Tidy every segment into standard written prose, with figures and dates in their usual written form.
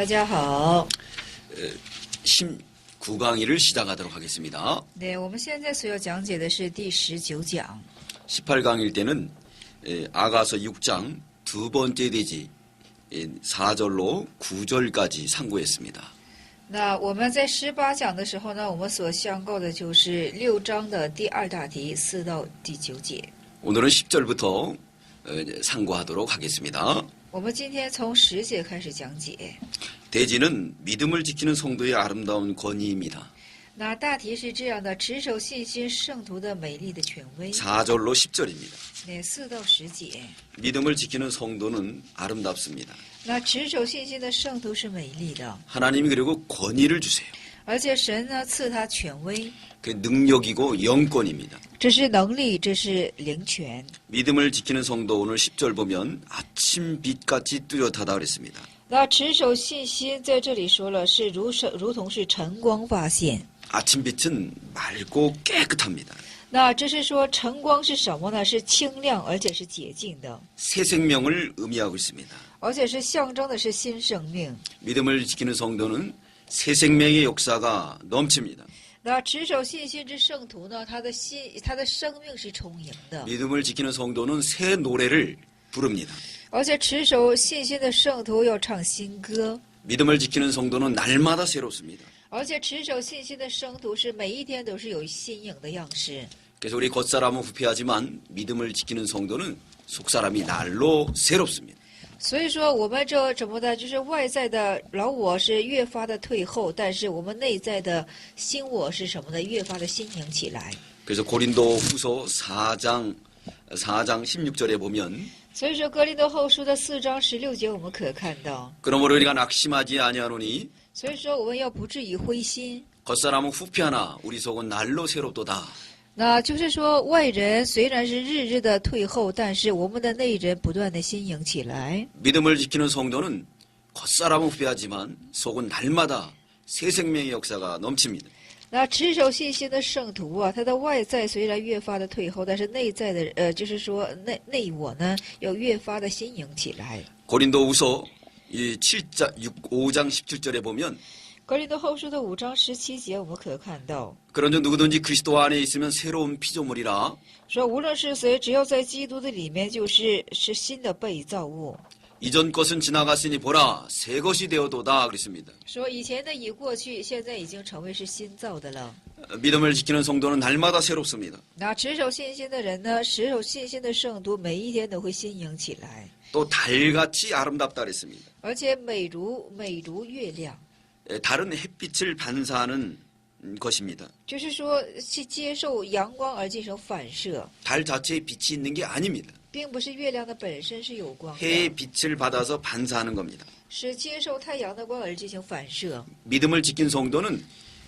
大家好。 19강의를 시작하도록 하겠습니다. 네，我们现在所要讲解的是第19讲。 18강일 때는 아가서 6장 두 번째 대지 4절로 9절까지 상고했습니다. 那我们在18讲的时候呢，我们所相告的就是6章的第二大题4到第9节。 오늘은 10절부터 상고하도록 하겠습니다. 我们今天从10节开始讲解。 대지는 믿음을 지키는 성도의 아름다운 권위입니다. 那大题是这样的：持守信心圣徒的美丽的权威。 4절로 10절입니다. 那4到10节。 믿음을 지키는 성도는 아름답습니다. 那持守信心的圣徒是美丽的， 하나님이 그리고 권위를 주세요. 而且神呢赐他权威， 그 능력이고 영권입니다. 这是能力，这是灵权。 믿음을 지키는 성도 오늘 10절 보면 아침 빛같이 뚜렷하다 그랬습니다. 那持守信心在这里说了是如同是晨光发现。 아침 빛은 맑고 깨끗합니다. 那这是说晨光是什么呢？是清亮而且是洁净的， 새 생명을 의미하고 있습니다. 而且是象征的是新生命。 믿음을 지키는 성도는 새 생명의 역사가 넘칩니다. 那持守信心之圣徒呢，他的生命是充盈的， 믿음을 지키는 성도는 새 노래를 부릅니다. 而且持守信心的圣徒要唱新歌， 믿음을 지키는 성도는 날마다 새롭습니다. 而且持守信心的圣徒是每一天都是有新颖的样式。 그래서 우리 겉사람은 후패하지만 믿음을 지키는 성도는 속사람이 날로 새롭습니다. 所以说，我们这怎么的，就是外在的老我是越发的退后，但是我们内在的新我是什么呢？越发的新颖起来。 그래서 고린도 후서 4장 16절에 보면 所以说，哥林多后书的4章16节，我们可看到。 그러므로 우리가 낙심하지 아니하노니 所以说，我们要不至于灰心。 겉사람은 후패하나 우리 속은 날로 새롭도다. 那就是说，外人虽然是日日的退后，但是我们的内人不断的新颖起来。 믿음을 지키는 성도는 겉사람은 후패하지만 속은 날마다 새 생명의 역사가 넘칩니다. 那持守信心的圣徒啊，他的外在虽然越发的退后，但是内在的就是说内我呢，要越发的新颖起来。 고린도후서 5장 17절에 보면 哥林多后书的5章17节，我们可看到 그런즉 누구든지 그리스도 안에 있으면 새로운 피조물이라 说，无论是谁，只要在基督的里面，是新的被造物。 이전 것은 지나갔으니 보라 새 것이 되어도다 그랬습니다. 说以前的已过去，现在已经成为是新造的了。 믿음을 지키는 성도는 날마다 새롭습니다. 那持守信心的人呢，持守信心的圣徒，每一天都会新颖起来， 또 달같이 아름답다 그랬습니다. 而且美如月亮。 다른 햇빛을 반사하는 것입니다. 就是说，去接受阳光而进行反射， 달 자체에 빛이 있는 게 아닙니다. 并不是月亮的本身是有光 해의 的， 빛을 받아서 반사하는 겁니다. 是接受太阳的光而进行反射。 믿음을 지킨 성도는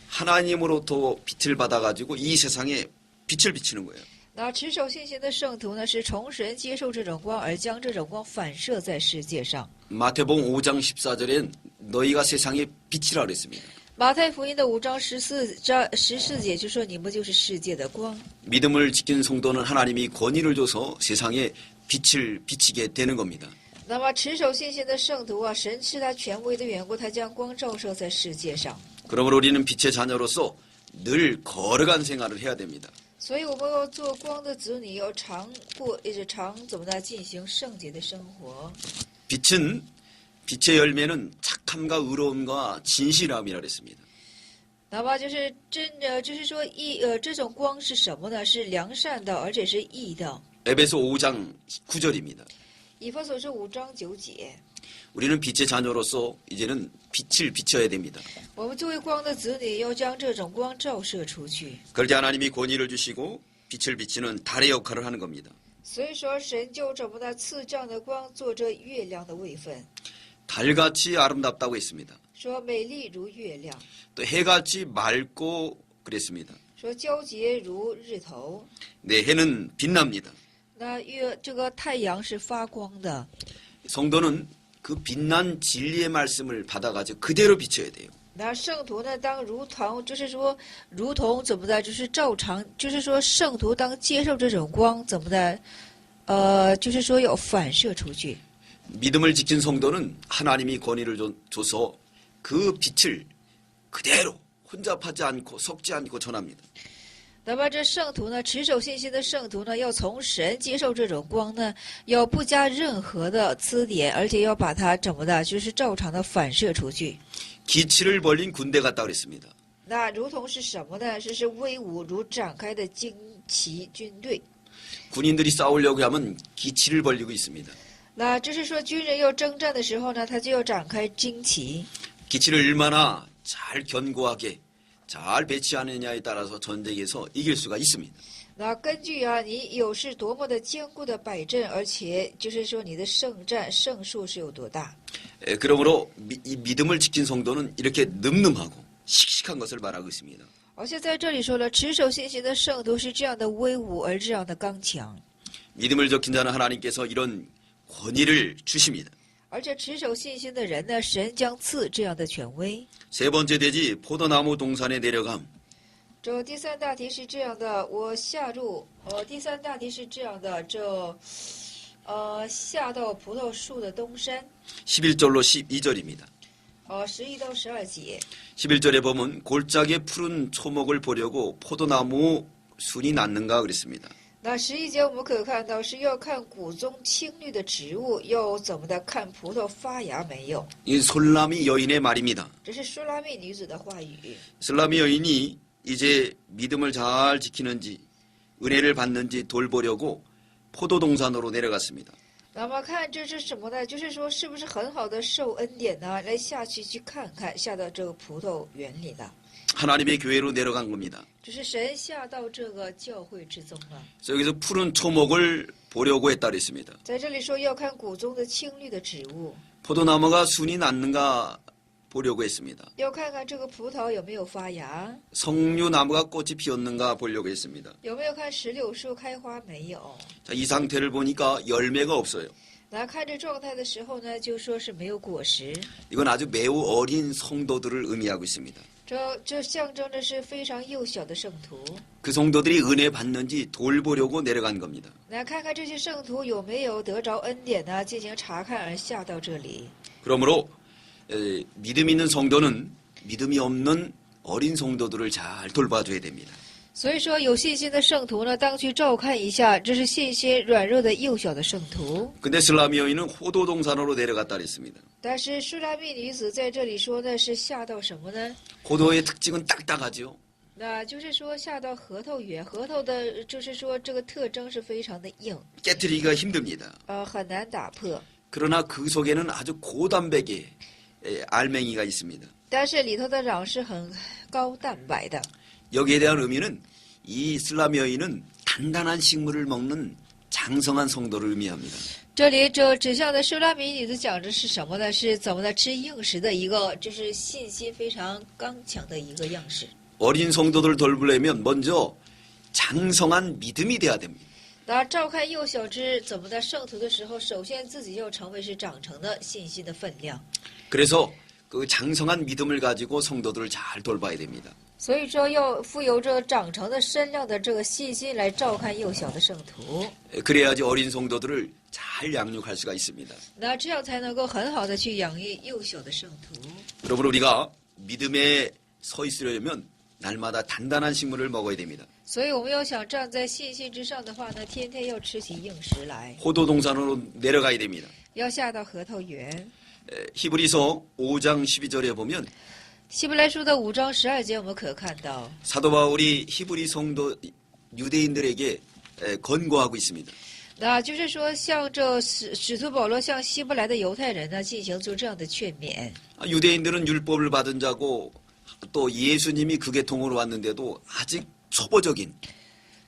하나님으로부터 빛을 받아가지고 이 세상에 빛을 비치는 거예요. 那持守信心的圣徒呢，是从神接受这种光，而将这种光反射在世界上。 마태복음 5장 14절엔 너희가 세상의 빛이라 그랬습니다. 马太福音的5章14节就说：“你们就是世界的光。” 믿음을 지킨 성도는 하나님이 권위를 줘서 세상에 빛을 비치게 되는 겁니다. 那么持守信心的圣徒啊，神是他权威的缘故，他将光照射在世界上。 그러므로 우리는 빛의 자녀로서 늘 거룩한 생활을 해야 됩니다. 所以我们要做光的子女，要常怎么的进行圣洁的生活。 빛의 열매는 착함과 의로움과 진실함이라 그랬습니다. 那么就是就是说这种光是什么呢？是良善的，而且是义的。 에베소 5장 9절입니다. 以弗所书5章9节。 우리는 빛의 자녀로서 이제는 빛을 비춰야 됩니다. 我们作为光的子女，要将这种光照射出去。 그럴 때 하나님이 권위를 주시고 빛을 비치는 달의 역할을 하는 겁니다. 所以说，神就怎么的赐这样的光，做这月亮的位分。 달같이 아름답다고 했습니다. 说美丽如月亮， 또 해같이 맑고 그랬습니다. 说皎洁如日头。 네, 해는 빛납니다. 那这个太阳是发光的， 성도는 그 빛난 진리의 말씀을 받아가지고 그대로 비춰야 돼요. 那圣徒呢，当如同怎么的，就是照常，就是说圣徒当接受这种光，怎么的，就是说要反射出去。 믿음을 지킨 성도는 하나님이 권위를 줘서 그 빛을 그대로 혼잡하지 않고 섞지 않고 전합니다. 那么这圣徒呢，持守信心的圣徒呢，要从神接受这种光呢，要不加任何的刺点，而且要把它怎么的，就是照常的反射出去。 기치를 벌린 군대 같다 그랬습니다. 那如同是什么呢？这是威武如展开的旌旗军队。 군인들이 싸우려고 하면 기치를 벌리고 있습니다. 那这是说军人要征战的时候呢，他就要展开旌旗。 기치를 얼마나 잘 견고하게 잘 배치하느냐에 따라서 전쟁에서 이길 수가 있습니다. 那根据啊，你有是多么的坚固的摆阵，而且就是说你的胜战胜数是有多大。 그러므로 이 믿음을 지킨 성도는 이렇게 늠름하고 씩씩한 것을 말하고 있습니다. 而且在这里说了，持守信心的圣徒是这样的威武而这样的刚强， 믿음을 지킨 자는 하나님께서 이런 권위를 주십니다. 而且持守信心的人呢，神将赐这样的权威。 세 번째 대지 포도나무 동산에 내려감. 这第三大题是这样的，我下入第三大题是这样的，下到葡萄树的东山， 11절로 12절입니다. 11到12节。 11절에 보면 골짜기에 푸른 초목을 보려고 포도나무 순이 났는가 그랬습니다. 那11节我们可以看到是要看谷中青绿的植物，要怎么的看葡萄发芽没有。 이 솔라미 여인의 말입니다. 这是舒拉密女子的话语。 솔라미 여인이 이제 믿음을 잘 지키는지 은혜를 받는지 돌보려고 포도동산으로 내려갔습니다. 那么看这是什么呢？就是说是不是很好的受恩典呢？来下去看看，下到这个葡萄园里了。 하나님의 교회로 내려간 겁니다. 只是神下到这个教会之中了。 그래서 여기서 푸른 초목을 보려고 했다 그랬습니다. 在这里说要看谷中的青绿的植物， 포도나무가 순이 났는가 보려고 했습니다. 要看看这个葡萄有没有发芽， 석류나무가 꽃이 피었는가 보려고 했습니다. 有没有看石榴树开花没有。 자, 이 상태를 보니까 열매가 없어요. 那看这状态的时候呢，就说是没有果实， 이건 아주 매우 어린 성도들을 의미하고 있습니다. 这象征着是非常幼小的圣徒。 그 성도들이 은혜 받는지 돌보려고 내려간 겁니다. 来看看这些圣徒有没有得着恩典呢？进行查看而下到这里。 그러므로 믿음 있는 성도는 믿음이 없는 어린 성도들을 잘 돌봐줘야 됩니다. 所以说，有信心的圣徒呢，当去照看一下，这是信心软弱的幼小的圣徒。 근데 슬라미 여인은 호도동산으로 내려갔다 그랬습니다. 但是舒拉密女子在这里说呢，是下到什么呢？ 호도의 특징은 딱딱하죠. 那就是说下到核桃园，核桃的，就是说这个特征是非常的硬， 깨트리기가 힘듭니다. 很难打破。 그러나 그 속에는 아주 고단백의 알맹이가 있습니다. 但是里头的壤是很高蛋白的。 여기에 대한 의미는 이 슬라미 여인은 단단한 식물을 먹는 장성한 성도를 의미합니다. 这里这指向的舒拉密女子讲的是什么呢？是怎么的吃硬食的一个，就是信心非常刚强的一个样式。 어린 성도들을 돌보려면 먼저 장성한 믿음이 돼야 됩니다. 那照看幼小之怎么的圣徒的时候，首先自己要成为是长成的信心的分量。 그래서 그 장성한 믿음을 가지고 성도들을 잘 돌봐야 됩니다. 所以说，要富有着长成的身量的这个信心来照看幼小的圣徒， 그래야지 어린 성도들을 잘 양육할 수가 있습니다. 那这样才能够很好的去养育幼小的圣徒。 여러분 우리가 믿음에 서 있으려면 날마다 단단한 식물을 먹어야 됩니다. 所以我们要想站在信心之上的话呢，天天要吃起硬食来， 호도동산으로 내려가야 됩니다. 要下到核桃园。 히브리서 5장 12절에 보면 希伯来书的5章12节，我们可看到 사도 바울이 히브리 성도 유대인들에게 권고하고 있습니다. 那就是说，像这使徒保罗向希伯来的犹太人呢，进行做这样的劝勉。 유대인들은 율법을 받은 자고 또 예수님이 그 계통으로 왔는데도 아직 초보적인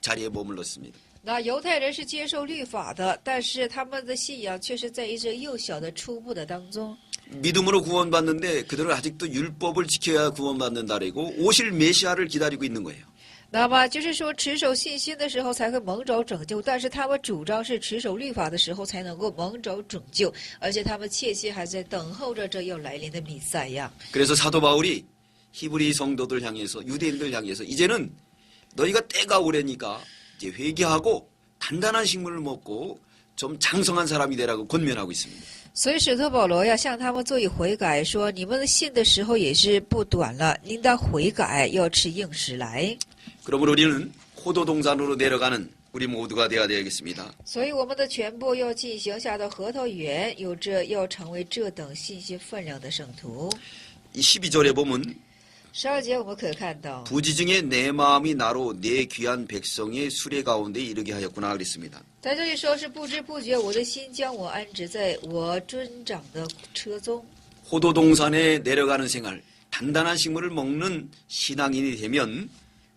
자리에 머물렀습니다. 那犹太人是接受律法的，但是他们的信仰却是在一这幼小的初步的当中。 믿음으로 구원받는데 그들은 아직도 율법을 지켜야 구원받는다라고 오실 메시아를 기다리고 있는 거예요. 那么就是说，持守信心的时候才会蒙着拯救，但是他们主张是持守律法的时候才能够蒙着拯救，而且他们切切还在等候着这要来临的弥赛亚。 그래서 사도 바울이 히브리 성도들 향해서 유대인들 향해서 이제는 너희가 때가 오래니까 이제 회개하고 단단한 식물을 먹고 좀 장성한 사람이 되라고 권면하고 있습니다. 所以使徒保罗要向他们做一悔改，说你们信的时候也是不短了，应当悔改，要吃硬食来。 그러므로 우리는 호도동산으로 내려가는 우리 모두가 되어야 되겠습니다. 所以我们的全部要进行下到核桃园，要成为这等信心分量的圣徒。 이 12절에 보면 12节我们可以看到， 부지중에 내 마음이 나로 내 귀한 백성의 수레 가운데 이르게 하였구나 그랬습니다. 在这里说是不知不觉，我的心将我安置在我尊长的车中。 호도동산에 내려가는 생활, 단단한 식물을 먹는 신앙인이 되면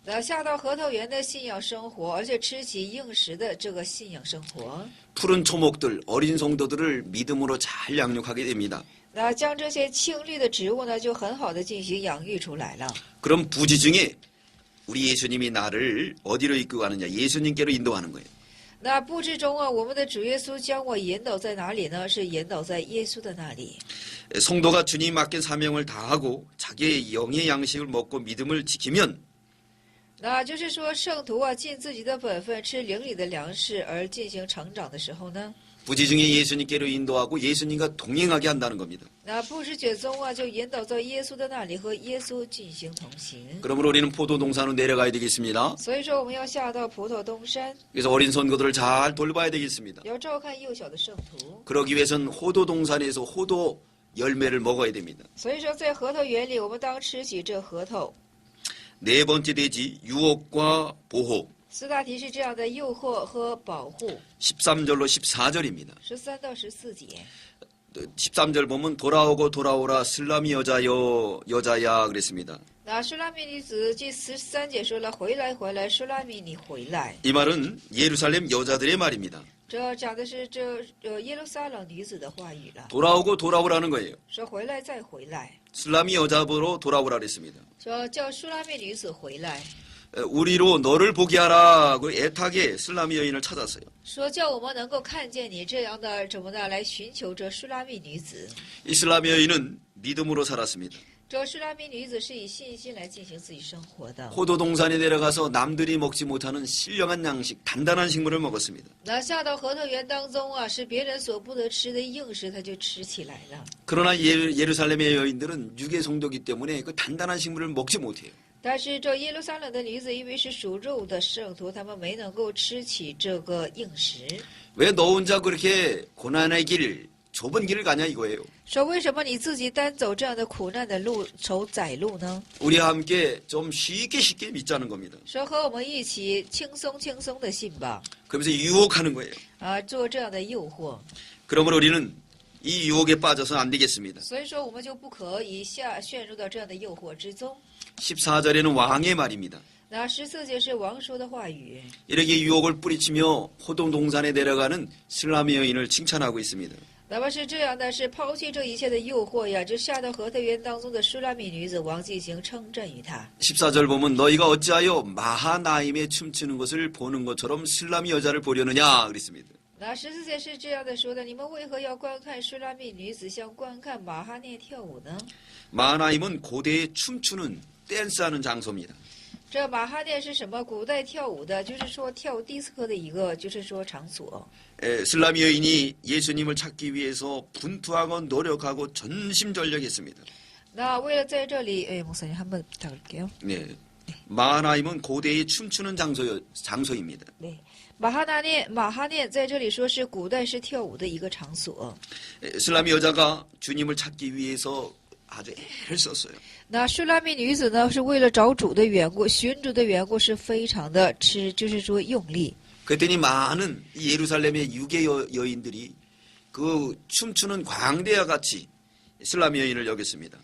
那下到核桃园的信仰生活，而且吃起硬食的这个信仰生活， 푸른 초목들, 어린 성도들을 믿음으로 잘 양육하게 됩니다. 那将这些青绿的植物呢，就很好的进行养育出来了。 그럼 부지중에 우리 예수님이 나를 어디로 이끌고 가느냐? 예수님께로 인도하는 거예요. 那布置中啊，我们的主耶稣将我引导在哪里呢？是引导在耶稣的那里。 성도가 주님 맡긴 사명을 다하고 자기의 영의 양식을 먹고 믿음을 지키면 那就是说，圣徒啊，尽自己的本分，吃灵里的粮食而进行成长的时候呢， 부지중에 예수님께로 인도하고 예수님과 동행하게 한다는 겁니다. 那不知觉中啊，就引导在耶稣的那里和耶稣进行同行。 그러므로 우리는 포도동산으로 내려가야 되겠습니다. 所以说，我们要下到葡萄东山， 그래서 어린 선거들을 잘 돌봐야 되겠습니다. 要照看幼小的圣徒。 그러기 위해서는 호도동산에서 호도 열매를 먹어야 됩니다. 所以说，在核桃园里，我们当吃起这核桃。 네 번째 대지 유혹과 보호. 四大题是这样的：诱惑和保护。 13절로 14절입니다. 13到14节。 13절 보면 돌아오고 돌아오라 슬라미 여자야 그랬습니다. 那舒拉密女子第13节说了：“回来，回来，舒拉密，你回来。 이 말은 예루살렘 여자들의 말입니다. ”这讲的是耶路撒冷女子的话语了， 돌아오고 돌아오라는 거예요. 说回来再回来， 슬라미 여자로 돌아오라 그랬습니다. 说叫舒拉密女子回来， 우리로 너를 보게 하라고 애타게 슬라미 여인을 찾았어요. 说叫我们能够看见你这样的怎么的来寻求这舒拉密女子。 이 슬라미 여인은 믿음으로 살았습니다. 这舒拉密女子是以信心来进行自己生活的。 호도동산에 내려가서 남들이 먹지 못하는 신령한 양식, 단단한 식물을 먹었습니다. 那下到核桃园当中啊，是别人所不得吃的硬食，他就吃起来了。 그러나 예루살렘의 여인들은 육의 성도기 때문에 그 단단한 식물을 먹지 못해요. 但是这耶路撒冷的女子，因为是属肉的圣徒，他们没能够吃起这个硬食。 왜 너 혼자 그렇게 고난의 길, 좁은 길을 가냐 이거예요. 说为什么你自己单走这样的苦难的路，走窄路呢？ 우리와 함께 좀 쉽게 믿자는 겁니다. 说和我们一起轻松的信吧， 그러면서 유혹하는 거예요. 啊，做这样的诱惑。 그러므로 우리는 이 유혹에 빠져서는 안 되겠습니다. 所以说，我们就不可以陷入到这样的诱惑之中。 14절에는 왕의 말입니다. 那14节是王说的话语， 이렇게 유혹을 뿌리치며 호동동산에 내려가는 슬라미 여인을 칭찬하고 있습니다. 那么是这样的，是抛弃这一切的诱惑呀，就下到核桃园当中的舒拉密女子王进行称赞于他。 14절 보면 너희가 어찌하여 마하나임에 춤추는 것을 보는 것처럼 슬라미 여자를 보려느냐 그랬습니다. 那14节是这样的说的：你们为何要观看舒拉密女子像观看马哈涅跳舞呢？ 마하나임은 고대에 춤추는 댄스하는 장소입니다. 这马哈涅是什么？古代跳舞的，就是说跳迪斯科的一个，就是说场所。 슬라미 여인이 예수님을 찾기 위해서 분투하고 노력하고 전심전력했습니다. 那为了在这里，목사님 한번 부탁할게요. 네. 마하나임은 고대에 춤추는 장소입니다. 네,马哈涅在这里说是古代是跳舞的一个场所。 슬라미 여자가 주님을 찾기 위해서 아주 애를 썼어요. 那舒拉密女子呢，是为了找主的缘故，寻主的缘故，是非常的就是说用力。 그랬더니 많은 예루살렘의 유대 여인들이 그 춤추는 광대와 같이 슬라미 여인을 여겼습니다.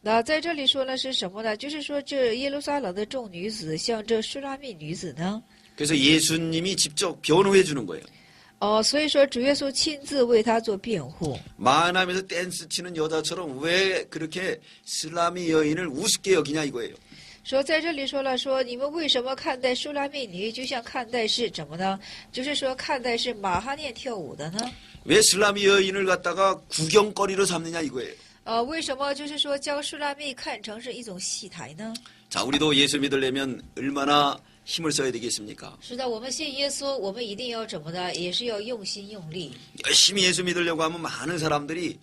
那在这里说呢是什么呢？就是说这耶路撒冷的众女子，像这舒拉密女子呢， 그래서 예수님이 직접 변호해 주는 거예요. 所以说主耶稣亲自为她做辩护。 마하나임에서 댄스 치는 여자처럼 왜 그렇게 슬라미 여인을 우습게 여기냐 이거예요. 说在这里说了说，你们为什么看待舒拉密女就像看待是怎么呢？就是说看待是马哈涅跳舞的呢？ 왜 슬라미 여인을 갖다가 구경거리로 삼느냐 이거예요. 为什么就是说将舒拉密看成是一种戏台呢？ 자, 우리도 예수 믿으려면 얼마나 힘을 써야 되겠습니까? 是的，我们信耶稣，我们一定要怎么的，也是要用心用力。 열심히 예수 믿으려고 하면 많은 사람들이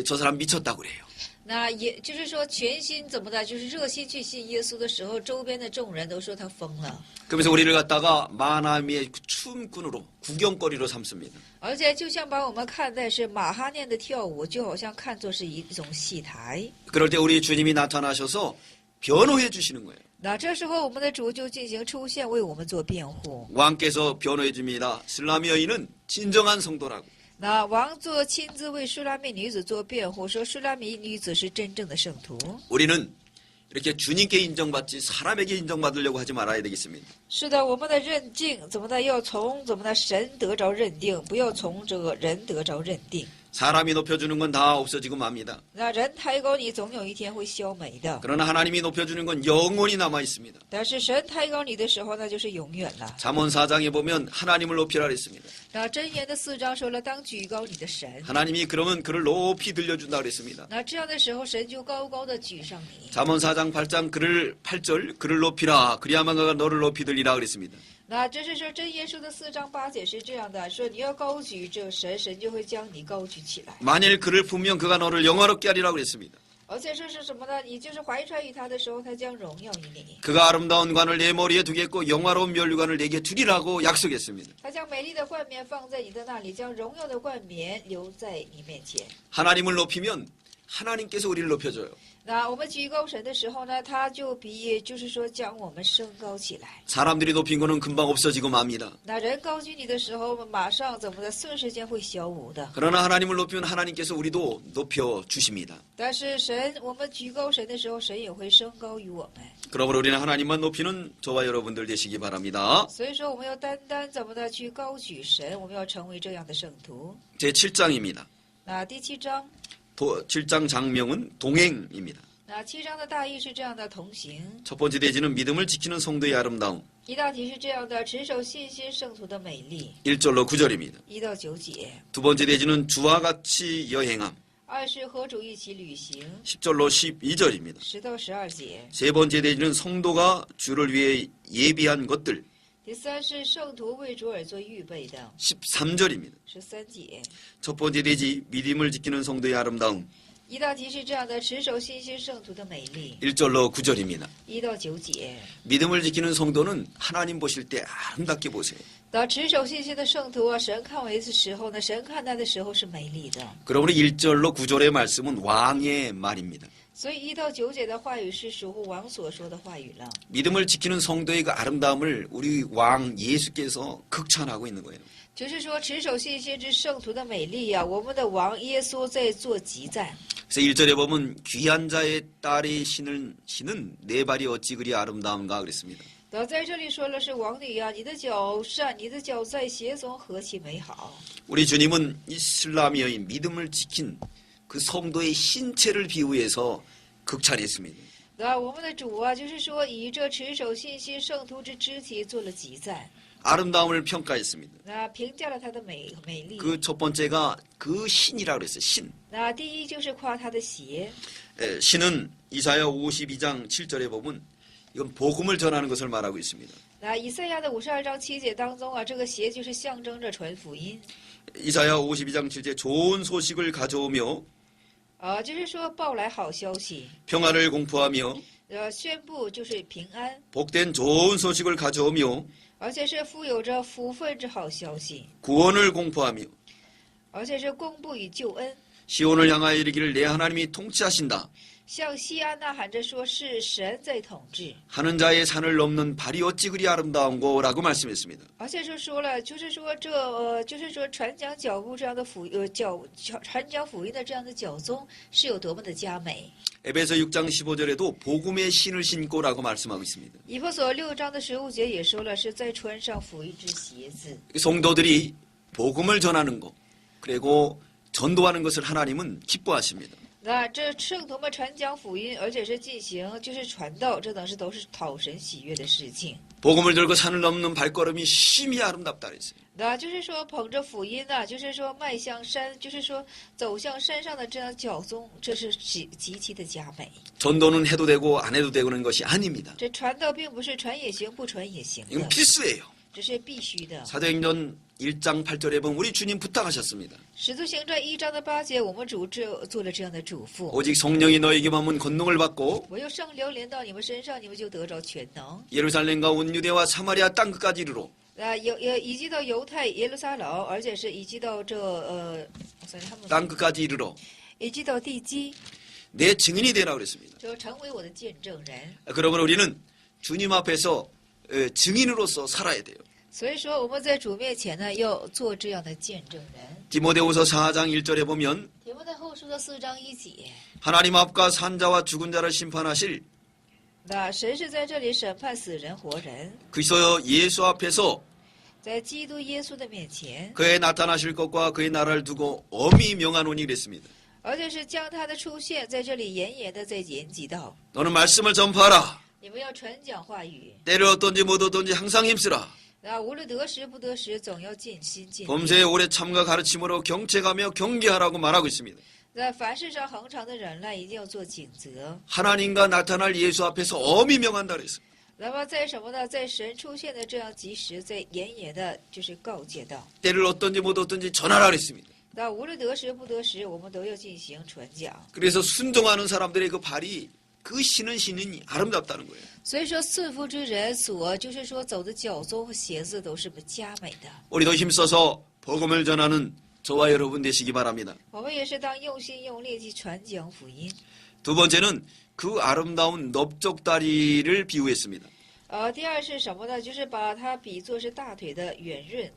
저 사람 미쳤다고 그래요. 那也就是说，全心怎么的，就是热心去信耶稣的时候，周边的众人都说他疯了。 그러면서 우리를 갖다가 마나미의 춤꾼으로 구경거리로 삼습니다. 而且就像把我们看待是马哈念的跳舞，就好像看作是一种戏台。 그럴 때 우리 주님이 나타나셔서 변호해 주시는 거예요. 那这时候，我们的主就进行出现，为我们做辩护。 왕께서 변호해 줍니다. 슬라미 여인은 진정한 성도라고. 那王座亲自为舒拉密女子做辩护，说舒拉密女子是真正的圣徒。 우리는 이렇게 주님께 인정받지 사람에게 인정받으려고 하지 말아야 되겠습니다. 是的，我们的认定怎么的要从怎么的神得着认定，不要从这个人得着认定。 사람이 높여주는 건 다 없어지고 맙니다. 那人抬高你，总有一天会消没的。 그러나 하나님이 높여주는 건 영원히 남아 있습니다. 但是神抬高你的时候，那就是永远了。 잠언 4장에 보면 하나님을 높이라 그랬습니다. 那箴言的4章说了，当举高你的神。 하나님이 그러면 그를 높이 들려준다 그랬습니다. 那这样的时候，神就高高的举上你。 잠언 4장 8장 그를 8절 그를 높이라 그리야만 그가 너를 높이 들리라 그랬습니다. 那这是说箴言书的4章8节是这样的，说你要高举这神，神就会将你高举起来。 만일 그를 품면 그가 너를 영화롭게 하리라 그랬습니다. 而且说是什么呢？你就是怀揣于他的时候，他将荣耀于你。 그가 아름다운 관을 내 머리에 두겠고 영화로운 면류관을 내게 주리라고 약속했습니다. 他将美丽的冠冕放在你的那里，将荣耀的冠冕留在你面前。 하나님을 높이면 하나님께서 우리를 높여줘요. 那我们举高神的时候呢，他就就是说将我们升高起来。 사람들이 높인 거는 금방 없어지고 맙니다. 那人高举你的时候，马上怎么的，瞬时间会消无的。 그러나 하나님을 높이면 하나님께서 우리도 높여 주십니다. 但是神，我们举高神的时候，神也会升高于我们。 그러므로 우리는 하나님만 높이는 저와 여러분들 되시기 바랍니다. 所以说，我们要单单怎么的去高举神，我们要成为这样的圣徒。 제 7장입니다. 那第7章， 7장 장명은 동행입니다. 那7章的大意是这样的：同行。 첫 번째 대지는 믿음을 지키는 성도의 아름다움. 一大题是这样的：持守信心圣徒的美丽。 1절로 9절입니다. 1到9节。 두 번째 대지는 주와 같이 여행함. 二是和主一起旅行。 10절로 12절입니다. 10到12节。 세 번째 대지는 성도가 주를 위해 예비한 것들. 第3是圣徒为主而做预备的。 13절입니다. 13节。 첫 번째 대지 믿음을 지키는 성도의 아름다움. 一大题是这样的：持守信心圣徒的美丽。 1절로 9절입니다. 1到9节。 믿음을 지키는 성도는 하나님 보실 때 아름답게 보세요. 那持守信心的圣徒啊，神看为的时候呢，神看他的时候是美丽的。 그러므로 1절로 9절의 말씀은 왕의 말입니다. 所以1到9节的话语是属乎王所说的话语了。 믿음을 지키는 성도의 그 아름다움을 우리 왕 예수께서 극찬하고 있는 거예요. 就是说，持守信心之圣徒的美丽呀、我们的王耶稣在做极赞。 그래서 1절에 보면 귀한 자의 딸의 신은 내 발이 어찌 그리 아름다운가 그랬습니다. 那在这里说了是王女呀、你的脚善，你的脚在鞋中何其美好。 우리 주님은 이슬람의 여인 믿음을 지킨 그 성도의 신체를 비유해서 극찬했습니다. 那我们的主啊，就是说以这持守信心圣徒之肢体做了极赞， 아름다움을 평가했습니다. 那评价了他的美丽。 그 첫 번째가 그 신이라고 그랬어요. 신. 那第一就是夸他的鞋。 신은 이사야 52장 7절에 보면 이건 복음을 전하는 것을 말하고 있습니다. 那以赛亚的52章7节当中啊，这个鞋就是象征着传福音。 이사야 52장 7절 좋은 소식을 가져오며 就是说报来好消息， 평화를 공포하며 宣布就是平安， 복된 좋은 소식을 가져오며 而且是富有着福分之好消息， 구원을 공포하며 而且是公布与救恩。 시온을 향하여 이르기를 내 하나님이 통치하신다. 向西安呐喊着说是神在统治， 하는 자의 산을 넘는 발이 어찌 그리 아름다운고라고 말씀했습니다. 而且是说了，就是说就是说传讲脚步这样的传讲福音的这样的脚踪是有多么的佳美。 에베소 6장 15절에도 복음의 신을 신고라고 말씀하고 있습니다. 以弗所6章的15节也说了，是在穿上福音之鞋子。 성도들이 복음을 전하는 것 그리고 전도하는 것을 하나님은 기뻐하십니다. 那这圣徒们传讲福音，而且是进行就是传道，这等是都是讨神喜悦的事情。 복음을 들고 산을 넘는 발걸음이 심히 아름답다 그랬어요. 那就是说捧着福音呢，就是说迈向山，就是说走向山上的这样脚踪，这是极其的佳美。 전도는 해도 되고 안 해도 되는 것이 아닙니다. 这传道并不是传也行，不传也行 이건 的， 필수예요. 这是必须的。 사도행전 1장 8절에 보면 우리 주님 부탁하셨습니다. 使徒行传1章的8节，我们主做了这样的嘱咐： 오직 성령이 너에게만 오면 권능을 받고 唯有圣灵临到你们身上，你们就得着全能。 예루살렘과 온 유대와 사마리아 땅 끝까지 이르러 以及到犹太耶路撒冷，而且是以及到땅 끝까지 이르러 以及到地基， 내 증인이 되라 그랬습니다. 就成为我的见证人。 그러면 우리는 주님 앞에서 증인으로서 살아야 돼요. 所以说我们在主面前呢，要做这样的见证人。 디모데후서 4장 1절에 보면 提摩太后书的4章1节， 하나님 앞과 산자와 죽은 자를 심판하실 那神是在这里审判死人活人， 그리스도 예수 앞에서 在基督耶稣的面前， 그의 나타나실 것과 그의 나라를 두고 엄히 명하노니 그랬습니다. 而且是将他的出现在这里严严的在言及到， 너는 말씀을 전파하라. 你们要传讲话语， 때를 어떤지 못 어떤지 항상 힘쓰라. 那无论得时不得时，总要尽心尽力。 범죄에 오래 참가 가르침으로 경책하며 경계하라고 말하고 있습니다. 在凡事上恒常的忍耐，一定要做警责。 하나님과 나타날 예수 앞에서 엄히 명한다 그랬어요. 那么在什么呢？在神出现的这样及时，在严严的就是告诫到。 때를 어떤지 못 어떤지 전하라 그랬습니다. 那无论得时不得时，我们都要进行传讲。 그래서 순종하는 사람들의 그 발이 그 신은 신이 아름답다는 거예요. 所以说，顺服之人所就是说走的脚踪和鞋子都是佳美的。 우리도 힘써서 복음을 전하는 저와 여러분 되시기 바랍니다. 我们也是当用心用力去传讲福音。 두 번째는 그 아름다운 넓적다리를 비유했습니다. 第二是什么呢？就是把它比作是大腿的圆润。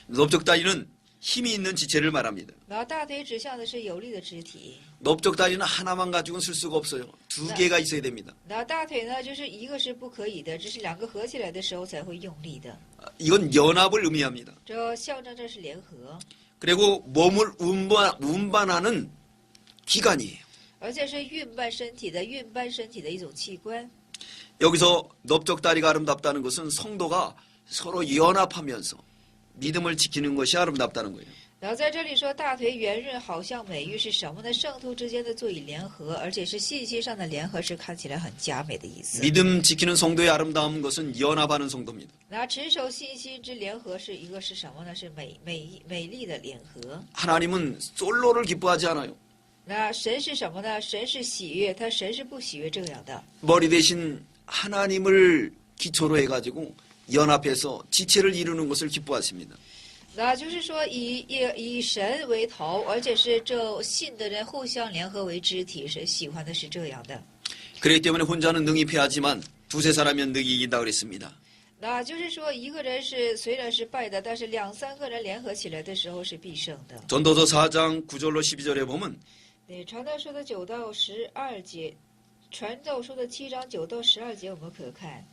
넓적다리는 힘이 있는 지체를 말합니다. 然后大腿指向的是有力的肢体。 넓적다리는 하나만 가지고는 쓸 수가 없어요. 두 개가 있어야 됩니다. 然后大腿呢，就是一个是不可以的，这是两个合起来的时候才会用力的。 이건 연합을 의미합니다. 这象征着是联合， 그리고 몸을 운반하는 기관이에요. 而且是运搬身体的一种器官。 여기서 넓적다리가 아름답다는 것은 성도가 서로 연합하면서 믿음을 지키는 것이 아름답다는 거예요. 然后在这里说大腿圆润，好像美玉是什么呢？圣徒之间的座椅联合，而且是信息上的联合，是看起来很佳美的意思。 믿음 지키는 성도의 아름다운 것은 연합하는 성도입니다. 然后持守信心之联合是一个是什么呢？是美丽的联合。 하나님은 솔로를 기뻐하지 않아요. 那神是什么呢？神是喜悦，神是不喜悦这样的。 머리 대신 하나님을 기초로 해가지고 연합해서 지체를 이루는 것을 기뻐하십니다. 那就是说以神为头，而且是这信的人互相联合为肢体，是喜欢的是这样的。 그렇기 때문에 혼자는 능히 패하지만 두세 사람이면 능히 이긴다 그랬습니다. 那就是说一个人是虽然是败的，但是2、3个人联合起来的时候是必胜的。 전도서 4장 9절로 12절에 보면 对，传道书的9到12节，传道书的7章9到12节，我们可看。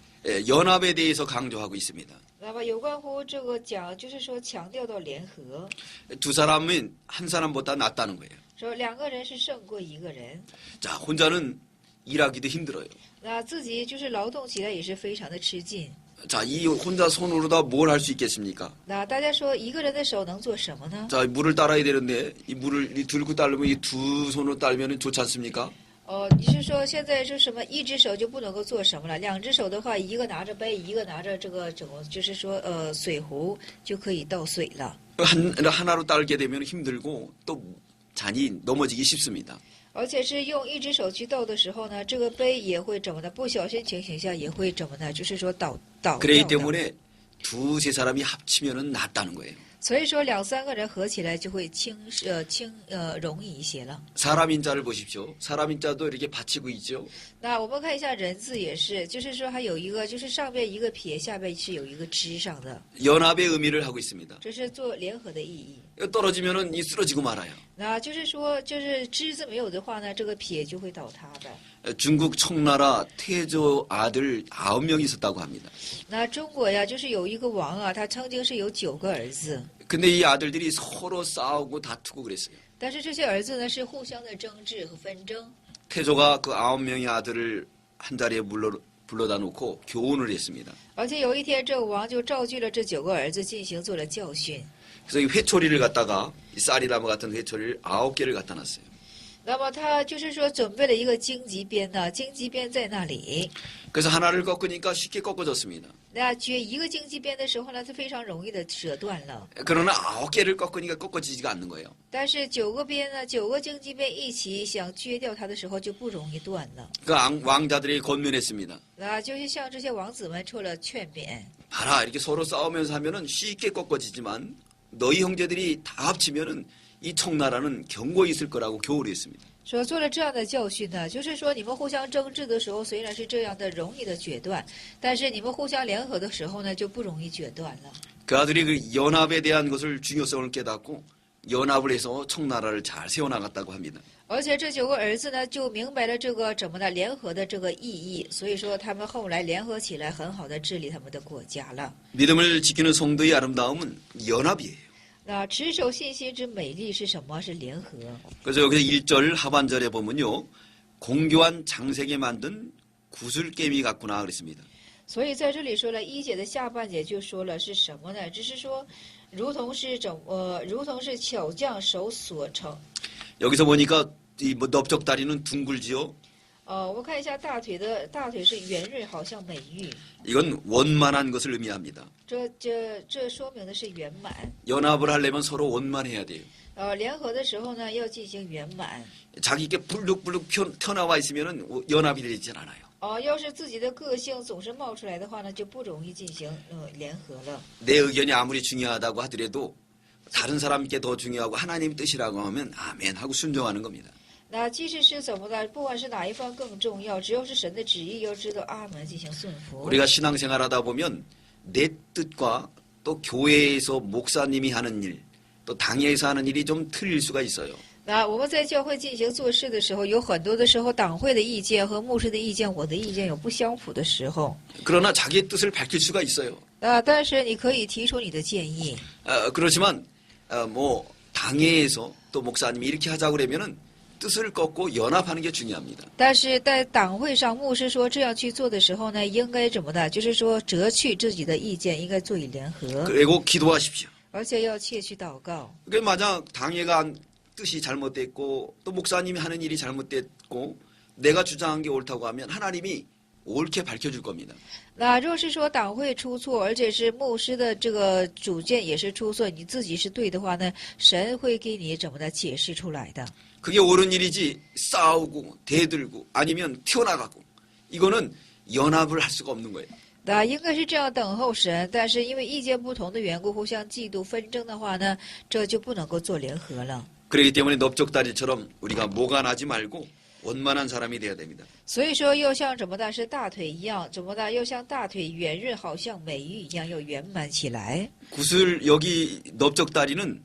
연합에 대해서 강조하고 있습니다. 那么有关乎这个讲，就是说强调到联合， 두 사람은 한 사람보다 낫다는 거예요. 说2个人是胜过1个人。 자, 혼자는 일하기도 힘들어요. 那自己就是劳动起来也是非常的吃劲。 자, 이 혼자 손으로 다 뭘 할 수 있겠습니까? 那大家说一个人的手能做什么呢？ 자, 물을 따라야 되는데 이 물을 들고 따르면 이 두 손으로 따르면 좋지 않습니까? 你是说现在说什么一只手就不能够做什么了？2只手的话，一个拿着杯，一个拿着这个整个，就是说水壶就可以倒水了。 하나로 따르게 되면 힘들고 또 잔이 넘어지기 쉽습니다. 而且是用一只手去倒的时候呢，这个杯也会怎么的？不小心情形下也会怎么呢？就是说倒 그렇기 掉的。 때문에 두세 사람이 합치면은 낫다는 거예요. 所以说2、3个人合起来就会容易一些了。 사람인 자를 보십시오. 사람인 자도 이렇게 받치고 있죠. 那我们看一下人字也是，就是说还有一个，就是上边一个撇，下边是有一个支上的， 연합의 의미를 하고 있습니다. 这是做联合的意义。 떨어지면은 이 쓰러지고 말아요. 那就是说，就是支字没有的话呢，这个撇就会倒塌的。 중국 청나라 태조 아들 9명 있었다고 합니다. 那中国呀，就是有一个王啊，他曾经是有9个儿子。 근데 이 아들들이 서로 싸우고 다투고 그랬어요. 但是这些儿子呢是互相的争执和纷争。 태조가 그 9명의 아들을 한 자리에 불러다 놓고 교훈을 했습니다. 而且有一天，纣王就召集了这9个儿子进行做了教训。 그래서 이 회초리를 갖다가 이 쌀이나무 같은 회초리를 9개를 갖다 놨어요. 那么他就是说准备了一个荆棘鞭呢，荆棘鞭在那里。 그래서 하나를 꺾으니까 쉽게 꺾어졌습니다. 那掘一个荆棘鞭的时候呢，它非常容易的折断了。 그러나 9개를 꺾으니까 꺾어지지가 않는 거예요. 但是9个鞭呢，9个荆棘鞭一起想撅掉它的时候，就不容易断了。 그 왕자들이 권면했습니다. 那就是向这些王子们做了劝勉。 봐라, 이렇게 서로 싸우면서 하면은 쉽게 꺾어지지만 너희 형제들이 다 합치면은 이 청나라는 견고히 있을 거라고 교훈을 했습니다. 说做了这样的教训呢，就是说你们互相争执的时候，虽然是这样的容易的决断，但是你们互相联合的时候呢，就不容易决断了。 그 아들이 그 연합에 대한 것을 중요성을 깨닫고 연합을 해서 청나라를 잘 세워나갔다고 합니다. 而且这9个儿子呢，就明白了这个怎么的联合的这个意义，所以说他们后来联合起来，很好的治理他们的国家了。 믿음을 지키는 성도의 아름다움은 연합이에요. 那持守信心之美丽是什么？是联合。 그래서 여기서 1절 하반절에 보면요. 공교한 장색에 만든 구슬깨미 같구나 그랬습니다. 所以在这里说了1节的下半节就说了是什么呢？只是说，如同是巧匠手所成。 여기서 보니까 이 넓적다리는 둥글지요. 我看一下大腿是圆润，好像美玉。 이건 원만한 것을 의미합니다. 这说明的是圆满。 연합을 하려면 서로 원만해야 돼요. 联合的时候呢，要进行圆满。 자기께 불룩불룩 튀어나와 있으면은 연합이 되질 않아요. 要是自己的个性总是冒出来的话呢，就不容易进行联合了。 내 의견이 아무리 중요하다고 하더라도 다른 사람께 더 중요하고 하나님 뜻이라고 하면 아멘 하고 순종하는 겁니다. 那即使是怎么的，不管是哪一方更重要，只要是神的旨意，要知道阿门，进行顺服。 우리가 신앙생활하다 보면 내 뜻과 또 교회에서 목사님이 하는 일, 또 당회에서 하는 일이 좀 틀릴 수가 있어요. 那我们在教会进行做事的时候，有很多的时候，党会的意见和牧师的意见，我的意见有不相符的时候。 그러나 자기의 뜻을 밝힐 수가 있어요. 但是你可以提出你的建议。 그렇지만 뭐 당회에서 또 목사님이 이렇게 하자고 그러면은 뜻을 꺾고 연합하는 게 중요합니다. 但是在党会上，牧师说这样去做的时候呢，应该怎么的？就是说折去自己的意见，应该做以联合， 그리고 기도하십시오. 而且要切去祷告。 그 만약 당회가 뜻이 잘못됐고 또 목사님이 하는 일이 잘못됐고 내가 주장한 게 옳다고 하면 하나님이 옳게 밝혀줄 겁니다. 那若是说党会出错，而且是牧师的这个主见也是出错，你自己是对的话呢，神会给你怎么的解释出来的。 그게 옳은 일이지 싸우고 대들고 아니면 튀어나가고 이거는 연합을 할 수가 없는 거예요. 那应该是这样等候神，但是因为意见不同的缘故，互相嫉妒纷争的话呢，这就不能够做联合了。 그렇기 때문에 넓적다리처럼 우리가 모가 나지 말고 원만한 사람이 돼야 됩니다. 所以说，要像怎么的是大腿一样，怎么的要像大腿圆润，好像美玉一样，要圆满起来。 구슬 여기 넓적다리는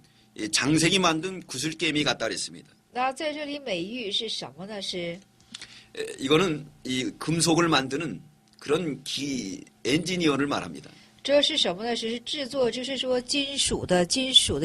장색이 만든 구슬깨미 같다 그랬습니다. 那在这里美玉是什么呢？是 이거는 이 금속을 만드는 그런 엔지니어를 말합니다. 这是什么呢？是制作，就是说金属的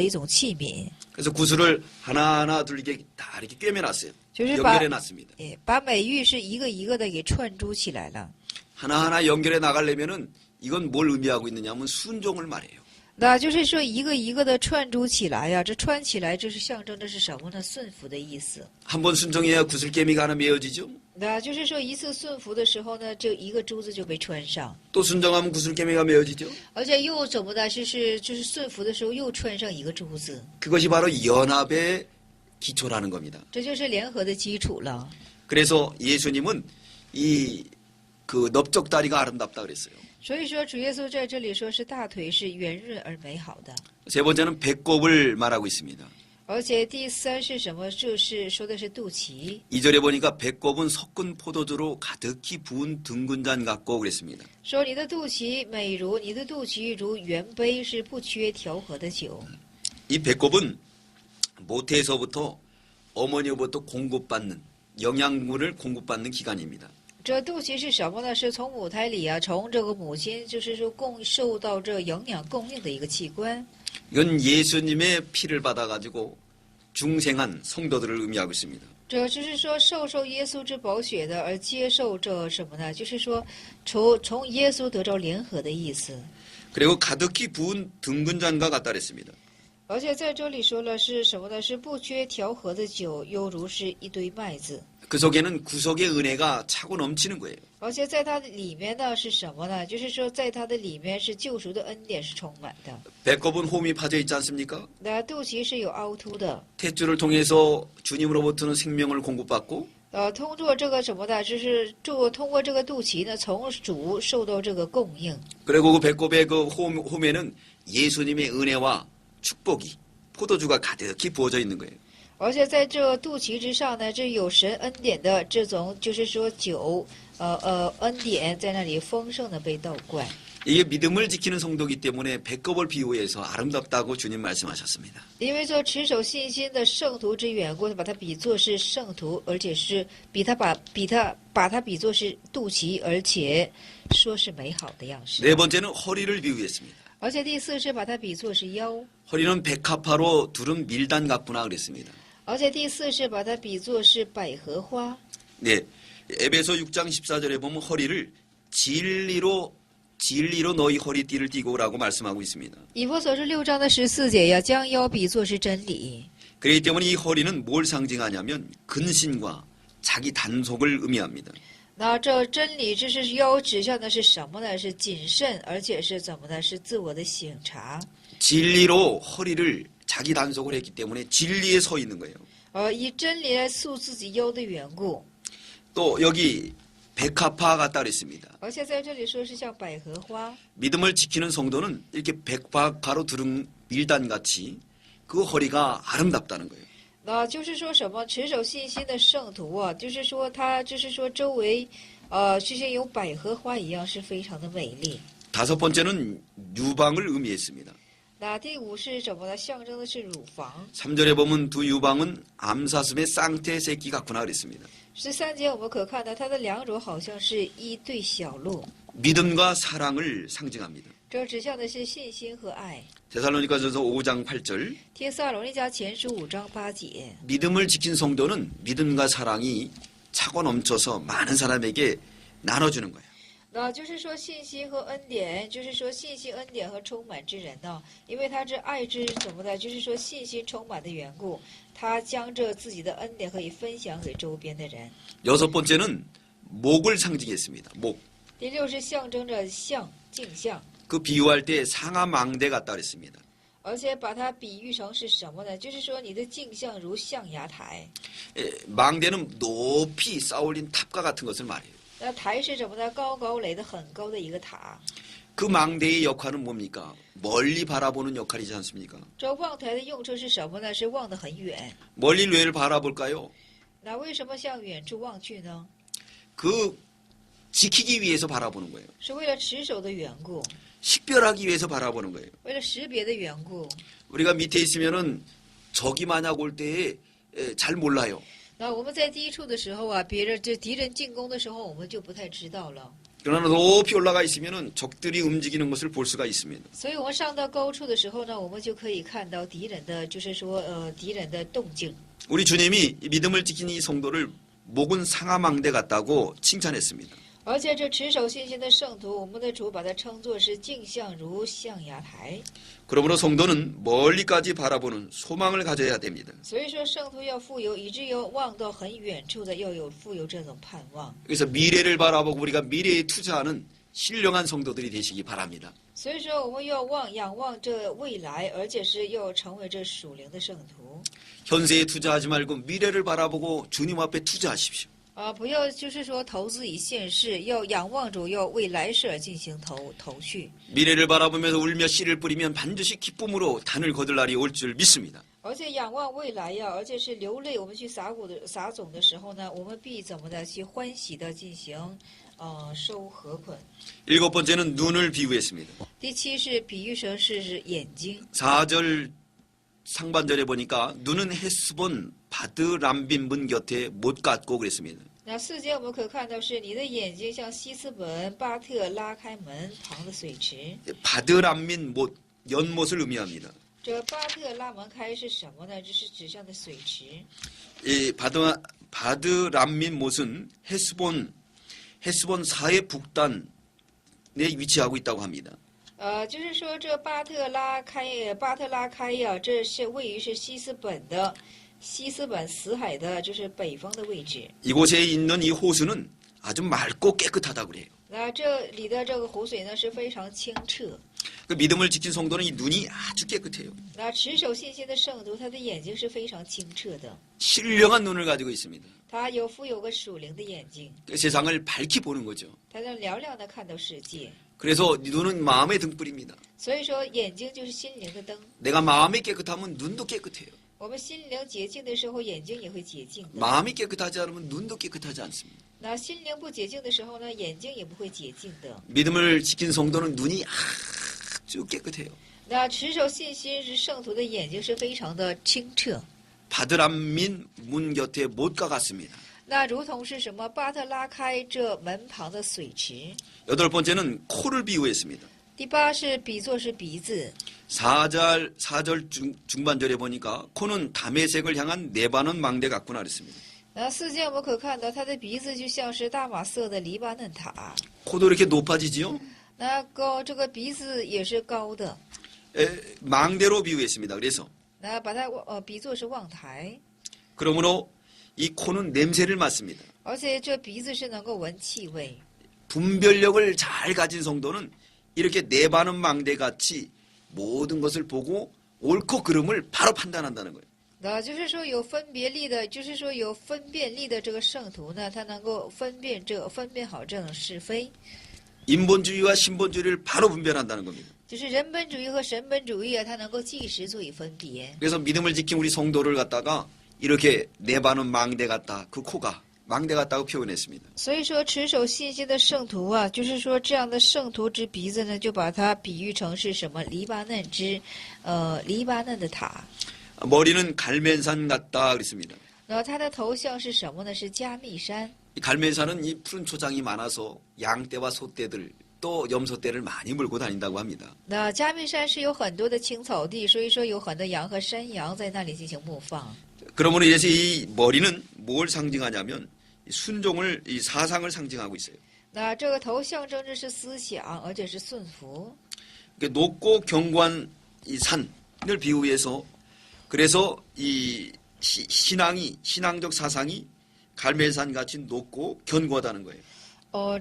一种器皿， 그래서 구슬을 하나하나 둘게 다 이렇게 꿰매놨어요. 就是把 연결해놨습니다. 把美玉是一个一个的给串珠起来了。 하나하나 연결해 나가려면은 이건 뭘 의미하고 있느냐면 순종을 말해요. 那就是说一个一个的串珠起来呀，这串起来这是象征的是什么呢？顺服的意思。 한 번 순종해야 구슬깨미가 하나 메어지죠. 那就是说一次顺服的时候呢，这一个珠子就被穿上， 또 순종하면 구슬깨미가 메어지죠. 而且又怎么的，就是顺服的时候又穿上一个珠子， 그것이 바로 연합의 기초라는 겁니다. 这就是联合的基础了。 그래서 예수님은 이 그 넓적다리가 아름답다 그랬어요. 所以说主耶稣在这里说是大腿是圆润而美好的， 세 번째는 배꼽을 말하고 있습니다. 而且第三是什么？就是说的是肚脐。 2절에 보니까 배꼽은 섞은 포도주로 가득히 부은 둥근 잔 같고 그랬습니다. 说你的肚脐美如你的肚脐如圆杯，是不缺调和的酒。 이 배꼽은 모태에서부터 어머니로부터 공급받는 영양분을 공급받는 기관입니다. 这肚脐是什么呢？是从母胎里啊，从这个母亲就是说受到这营养供应的一个器官。 이건 예수님의 피를 받아가지고 중생한 성도들을 의미하고 있습니다. 这就是说受耶稣之宝血的，而接受这什么呢？就是说从耶稣得着联合的意思。 그리고 가득히 부은 등근잔과 같다 그랬습니다. 而且在这里说了是什么呢？是不缺调和的酒，犹如是一堆麦子。 그 속에는 구속의 은혜가 차고 넘치는 거예요. 而且在它的里面呢是什么呢？就是说在它的里面是救赎的恩典是充满的。 배꼽은 홈이 파져 있지 않습니까? 那肚脐是有凹凸的。 탯줄을 통해서 주님으로부터는 생명을 공급받고 通过这个什么的，就是通过这个肚脐呢，从主受到这个供应。 그리고 그 배꼽의 그 홈에는 예수님의 은혜와 축복이 포도주가 가득히 부어져 있는 거예요. 而且在这肚脐之上呢，这有神恩典的这种，就是说酒，恩典在那里丰盛的被倒灌。 이게 믿음을 지키는 성도이기 때문에 배꼽을 비유해서 아름답다고 주님 말씀하셨습니다. 因为做持守信心的圣徒之缘故，他把它比作是圣徒，而且是把它比作是肚脐，而且说是美好的样式。 네 번째는 허리를 비유했습니다. 而且第四是把它比作是腰， 허리는 백합화로 두른 밀단 같구나 그랬습니다. 而且第四是把它比作是百合花。 네, 에베소 6장 14절에 보면 허리를 진리로 너희 허리띠를 띠고라고 말씀하고 있습니다. 以弗所书6章的14节要将腰比作是真理。 그렇기 때문에 이 허리는 뭘 상징하냐면 근신과 자기 단속을 의미합니다. 那这真理这是腰指向的是什么呢？是谨慎，而且是怎么呢？是自我的省察。 진리로 허리를 자기 단속을 했기 때문에 진리에 서 있는 거예요. 以真理来束自己腰的缘故。 또 여기 백합화 같다 그랬습니다. 而且在这里说是像百合花。 믿음을 지키는 성도는 이렇게 백합화로 두른 밀단같이 그 허리가 아름답다는 거예요. 那就是说什么？持守信心的圣徒啊，就是说他就是说周围，就像有百合花一样，是非常的美丽。 다섯 번째는 유방을 의미했습니다. 那第五是什么呢？象征的是乳房。 3절에 보면 두 유방은 암사슴의 쌍태 새끼 같구나 그랬습니다. 13节我们可看到它的两乳好像是一对小鹿， 믿음과 사랑을 상징합니다. 这指向的是信心和爱。 데살로니가전서 5장 8절 帖撒罗尼迦前书5章8节。 믿음을 지킨 성도는 믿음과 사랑이 차고 넘쳐서 많은 사람에게 나눠주는 거예요. 那就是说信心和恩典，就是说信心、恩典和充满之人呢，因为他这爱之怎么的，就是说信心充满的缘故，他将这自己的恩典可以分享给周边的人。 여섯 번째는 목을 상징했습니다. 목. 第六是象征着象镜像， 그 비유할 때 상하망대 같다 그랬습니다. 而且把它比喻成是什么呢？就是说你的镜像如象牙台。 망대는 높이 쌓아올린 탑과 같은 것을 말해요. 那台是什么呢？高高垒的很高的一个塔。 그 망대의 역할은 뭡니까? 멀리 바라보는 역할이지 않습니까? 这望台的用处是什么呢？是望得很远。 멀리 왜 바라볼까요? 那为什么向远处望去呢？ 그 지키기 위해서 바라보는 거예요. 是为了持守的缘故， 식별하기 위해서 바라보는 거예요. 为了识别的缘故。 우리가 밑에 있으면은 적이 만약 올 때에 잘 몰라요. 那我们在低处的时候啊，敌人进攻的时候，我们就不太知道了。 그러나 높이 올라가 있으면은 적들이 움직이는 것을 볼 수가 있습니다. 所以我们上到高处的时候呢，我们就可以看到敌人的，就是说敌人的动静。 우리 주님이 이 믿음을 지킨 이 성도를 목은 상하망대 같다고 칭찬했습니다. 而且这持守信心的圣徒，我们的主把它称作是镜像如象牙台。 그러므로 성도는 멀리까지 바라보는 소망을 가져야 됩니다. 所以说圣徒要富有，以至于望到很远处的，要有富有这种盼望。 그래서 미래를 바라보고 우리가 미래에 투자하는 신령한 성도들이 되시기 바랍니다. 所以说我们要仰望这未来，而且是要成为这属灵的圣徒。 현세에 투자하지 말고 미래를 바라보고 주님 앞에 투자하십시오. 不要就是说投资以现世，要仰望主，要为来世而进行投续。 미래를 바라보면서 울며 씨를 뿌리면 반드시 기쁨으로 단을 거둘 날이 올 줄 믿습니다. 而且仰望未来呀，而且是流泪，我们去撒种的时候呢，我们必怎么的去欢喜的进行收禾捆。 일곱 번째는 눈을 비유했습니다. 第七是比喻成是眼睛。 4절 상반절에 보니까 눈은 헤스본 바드람빈분 곁에 못 갔고 그랬습니다. 那4节我们可看到是你的眼睛像西斯本巴特拉开门旁的水池。 바드람민 못 연못을 의미합니다. 这巴特拉门开是什么呢？这是指向的水池。 이 바드람민 못은 헤스본 사해 북단에 위치하고 있다고 합니다. 就是说这巴特拉开呀，这是位于是西斯本死海的，就是北方的位置。 이곳에 있는 이 호수는 아주 맑고 깨끗하다고 그래요. 那这里的这个湖水呢是非常清澈。 그 믿음을 지킨 성도는 이 눈이 아주 깨끗해요. 那持守信心的圣徒，他的眼睛是非常清澈的， 신령한 눈을 가지고 있습니다. 他富有个属灵的眼睛， 그 세상을 밝히 보는 거죠. 他能嘹亮的看到世界。 그래서 눈은 마음의 등불입니다. 所以说，眼睛就是心灵的灯。 내가 마음이 깨끗하면 눈도 깨끗해요. 我们心灵洁净的时候，眼睛也会洁净的。 마음이 깨끗하지 않으면 눈도 깨끗하지 않습니다. 那心灵不洁净的时候呢，眼睛也不会洁净的。 믿음을 지킨 성도는 눈이 아주 깨끗해요. 那持守信心是圣徒的眼睛是非常的清澈。 바드람민 문 곁에 못과 같습니다. 那如同是什么？巴特拉开这门旁的水池。 여덟 번째는 코를 비유했습니다. 第八是比作是鼻子。 4절 중반절에 보니까 코는 다메섹을 향한 네바논 망대 같구나 그랬습니다. 那四节我们可看到，他的鼻子就像是大马色的黎巴嫩塔。 코도 이렇게 높아지지요? 那这个鼻子也是高的。 망대로 비유했습니다. 그래서 那把它比作是望台， 그러므로 이 코는 냄새를 맡습니다. 而且这鼻子是能够闻气味。 분별력을 잘 가진 성도는 이렇게 네바논 망대 같이 모든 것을 보고 옳고 그름을 바로 판단한다는 거예요. 那就是说有分别力的，就是说有分辨力的这个圣徒呢，他能够分辨好这种是非， 인본주의와 신본주의를 바로 분별한다는 겁니다. 就是人本主义和神本主义啊，他能够即时做以分别。 그래서 믿음을 지킨 우리 성도를 갖다가 이렇게 네바논 망대 같다. 그 코가 망대 같다고 표현했습니다. 所以说持守信心的圣徒啊，就是说这样的圣徒之鼻子呢，就把它比喻成是什么？黎巴嫩的塔。 머리는 갈멜산 같다 그랬습니다. 然后它的头像是什么呢？是加密山。 이 갈멜산은 이 푸른 초장이 많아서 양떼와 소떼들 또 염소떼를 많이 몰고 다닌다고 합니다. 那加密山是有很多的青草地，所以说有很多羊和山羊在那里进行牧放。 그러므로 이래서 이 머리는 뭘 상징하냐면 순종을 이 사상을 상징하고 있어요. 那这个头象征着是思想，而且是顺服。 높고 견고한 이 산을 비유해서 그래서 이 신앙적 사상이 갈멜산 같이 높고 견고하다는 거예요.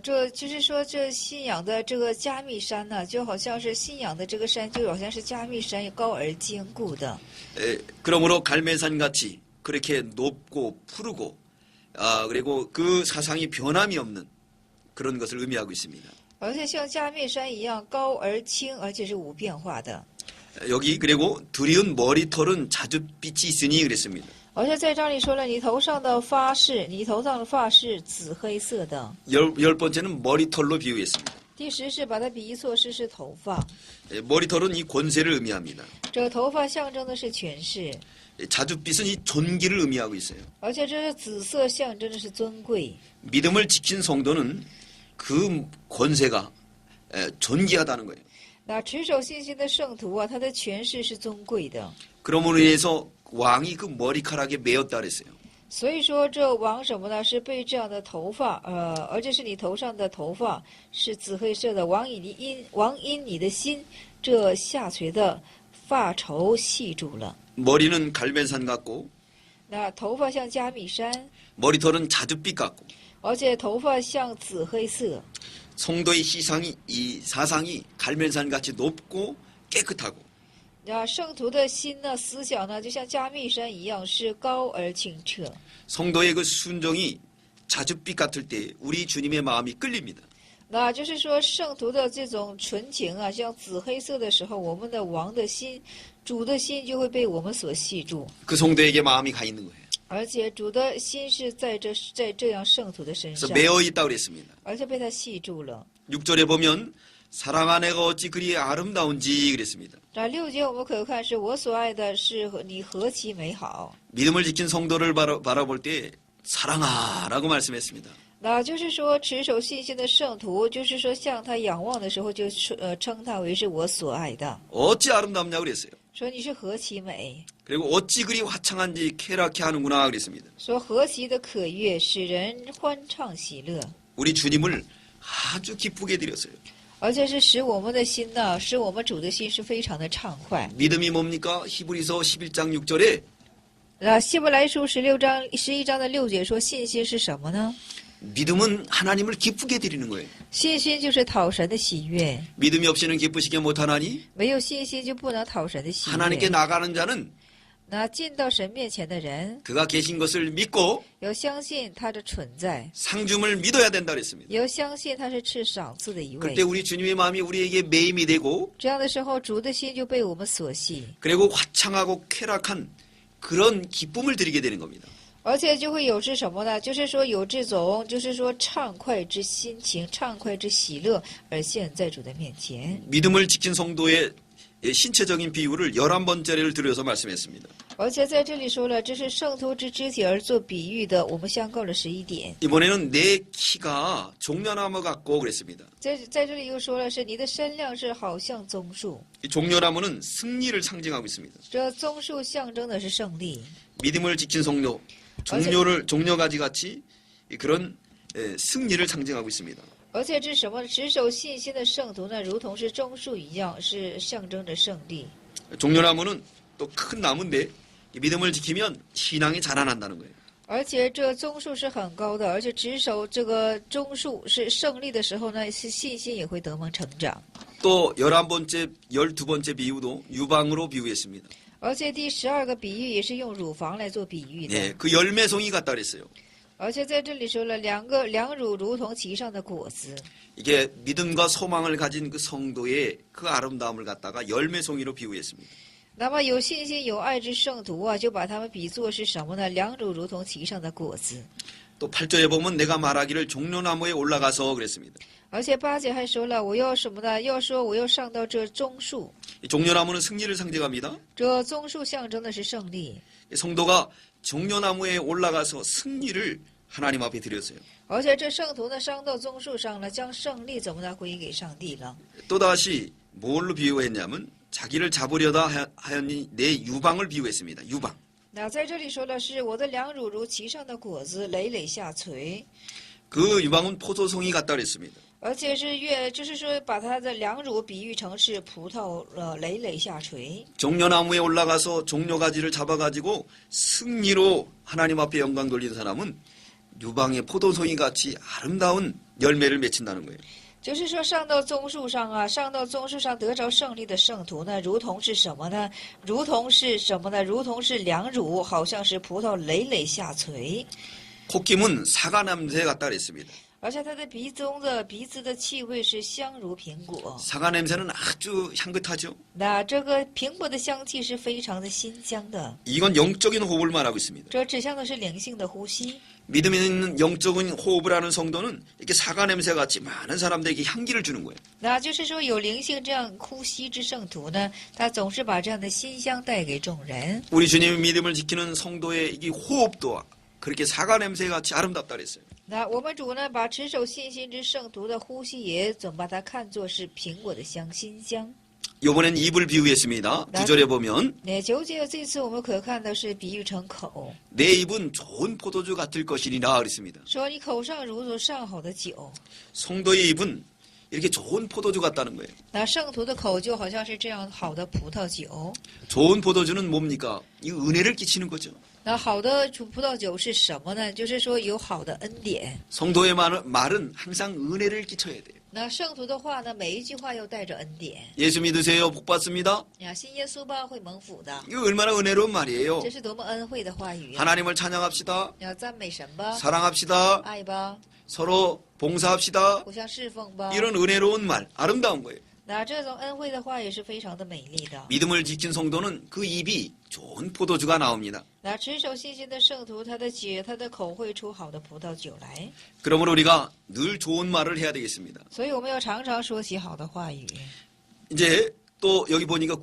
这就是说，这信仰的这个加密山呢，就好像是信仰的这个山，就好像是加密山，高而坚固的。 그러므로 갈멜산 같이 그렇게 높고 푸르고 그리고 그 사상이 변함이 없는 그런 것을 의미하고 있습니다. 而且像加密山一样高而轻，而且是无变化的。 여기 그리고 드리운 머리털은 자줏빛이 있으니 그랬습니다. 而且在这里说了，你头上的发饰紫黑色的。 열 번째는 머리털로 비유했습니다. 第十是把它比喻作是头发， 머리털은 이 권세를 의미합니다. 这个头发象征的是权势， 자줏빛은 이 존귀를 의미하고 있어요. 而且这是紫色象征的是尊贵。 믿음을 지킨 성도는 그 권세가 존귀하다는 거예요. 那持守信心的圣徒啊，他的权势是尊贵的。 그러므로 인해서 왕이 그 머리카락에 매였다 그랬어요. 所以说这王什么呢？是被这样的头发，而且是你头上的头发是紫黑色的，王因你的心这下垂的发绸系住了。 머리는 갈멜산 같고 那头发像加密山， 머리털은 자줏빛 같고 而且头发像紫黑色。 성도의 이 사상이 갈멜산 같이 높고 깨끗하고 那圣徒的心呢，思想呢，就像加密山一样，是高而清澈。 성도의 그 순종이 자줏빛 같을 때 우리 주님의 마음이 끌립니다. 那就是说，圣徒的这种纯情啊，像紫黑色的时候，我们的王的心、主的心就会被我们所系住， 그 성도에게 마음이 가 있는 거예요. 而且主的心是在这样圣徒的身 그래서 上， 매어 있다고 그랬습니다. 而且被他系住了。 6절에 보면 사랑한 애가 어찌 그리 아름다운지 그랬습니다. 那6节我们可看是我所爱的是你何其美好。 믿음을 지킨 성도를 바라볼 때 사랑하라고 말씀했습니다. 那就是说，持守信心的圣徒，就是说向他仰望的时候，就称他为是我所爱的。 어찌 아름답냐 그랬어요. 说你是何其美， 그리고 어찌 그리 화창한지 쾌락해 하는구나 그랬습니다. 说何其的可悦，使人欢畅喜乐， 우리 주님을 아주 기쁘게 드렸어요. 而且是使我们的心呢，使我们主的心是非常的畅快。 믿음이 뭡니까? 히브리서 11장 6절에 那希伯来书11章的6节说，信心是什么呢？ 믿음은 하나님을 기쁘게 드리는 거예요. 信心就是讨神的喜悦， 믿음이 없이는 기쁘시게 못하나니 没有信心就不能讨神的喜 하나님께 悦。 나가는 자는 那进到神面前的人， 그가 계신 것을 믿고 要相信他的存在， 상줌을 믿어야 된다 그랬습니다. 也要相信他是赐赏赐的一位 그때 。 우리 주님의 마음이 우리에게 매임이 되고 这样的时候，主的心就被我们所系， 그리고 화창하고 쾌락한 그런 기쁨을 드리게 되는 겁니다. 而且就会有是什么呢？就是说有这种，就是说畅快之心情、畅快之喜乐，而现在主的面前。 믿음을 지킨 성도의 신체적인 비유를 11번째를 들여서 말씀했습니다. 而且在这里说了，这是圣徒之肢体而做比喻的，我们相告了11点。 이번에는 내 키가 종려나무 같고 그랬습니다. 在这里又说了，是你的身量是好像棕树， 이 종려나무는 승리를 상징하고 있습니다. 这棕树象征的是胜利。 믿음을 지킨 성도, 종려가지 같이 그런 승리를 상징하고 있습니다. 而且这是什么？持守信心的圣徒呢，如同是棕树一样，是象征着胜利。 종려나무는 또 큰 나무인데 이 믿음을 지키면 신앙이 자라난다는 거예요. 而且这棕树是很高的，而且持守这个棕树是胜利的时候呢，是信心也会得蒙成长。 또 11번째, 12번째 비유도 유방으로 비유했습니다. 而且第12个比喻也是用乳房来做比喻的。 예, 그 열매송이 같다 그랬어요. 而且在这里说了，两乳如同其上的果子。 이게 믿음과 소망을 가진 그 성도의 그 아름다움을 갖다가 열매송이로 비유했습니다. 那么有信心有爱之圣徒啊，就把他们比作是什么呢？两乳如同其上的果子。 또 8절에 보면 내가 말하기를 종려나무에 올라가서 그랬습니다. 而且8节还说了，我要什么呢？要说我要上到这棕树。 이 종려나무는 승리를 상징합니다. 这棕树象征的是胜利。 성도가 종려나무에 올라가서 승리를 하나님 앞에 드렸어요. 而且这圣徒呢，上到棕树上了，将胜利怎么呢归给上帝了？ 또다시 뭘로 비유했냐면 자기를 잡으려다 하였니 내 유방을 비유했습니다. 유방. 那在这里说的是我的两乳如其上的果子，累累下垂。 그 유방은 포도송이 같다 그랬습니다. 而且是就是说把它的两乳比喻成是葡萄累累下垂。 종려나무에 올라가서 종려가지를 잡아가지고 승리로 하나님 앞에 영광 돌리는 사람은 유방의 포도송이 같이 아름다운 열매를 맺힌다는 거예요. 就是说上到棕树上啊，上到棕树上得着胜利的圣徒呢，如同是什么呢？如同是什么呢？如同是两乳，好像是葡萄累累下垂。 콧김은 사과 냄새 같다 그랬습니다. 而且它的鼻子的气味是香如苹果。 사과 냄새는 아주 향긋하죠. 那这个苹果的香气是非常的馨香的。 이건 영적인 호흡을 말하고 있습니다. 这指向的是灵性的呼吸。 믿음이 있는 영적인 호흡을 하는 성도는 이렇게 사과 냄새 같이 많은 사람들에게 향기를 주는 거예요. 那就是说有灵性这样呼吸之圣徒呢，他总是把这样的馨香带给众人。 우리 주님의 믿음을 지키는 성도의 이 호흡도 그렇게 사과 냄새 같이 아름답다 그랬어요. 那我们主呢，把持守信心之圣徒的呼吸也总把它看作是苹果的香，馨香。 이번엔 입을 비유했습니다. 9절에 보면 那9节这次我们可看的是比喻成口， 내 입은 좋은 포도주 같을 것이니라 그랬습니다. 说你口上如同上好的酒。 성도의 입은 이렇게 좋은 포도주 같다는 거예요. 那圣徒的口就好像是这样好的葡萄酒。 좋은 포도주는 뭡니까? 이 은혜를 끼치는 거죠. 那好的葡萄酒是什么呢？就是说有好的恩典。 성도의 말은 항상 은혜를 끼쳐야 돼요. 那圣徒的话呢，每一句话又带着恩典。 예수 믿으세요. 복 받습니다. 呀，信耶稣吧，会蒙福的。 이거 얼마나 은혜로운 말이에요. 这是多么恩惠的话语啊！ 하나님을 찬양합시다. 要赞美神吧， 사랑합시다. 爱吧， 서로 봉사합시다. 互相侍奉吧。 이런 은혜로운 말, 아름다운 거예요. 那这种恩惠的话也是非常的美丽的。 믿음을 지킨 성도는 그 입이 좋은 포도주가 나옵니다. 那持守信心的圣徒，他的口会出好的葡萄酒来。 그러므로 우리가 늘 좋은 말을 해야 되겠습니다. 所以我们要常常说起好的话语。 이제 또 여기 보니까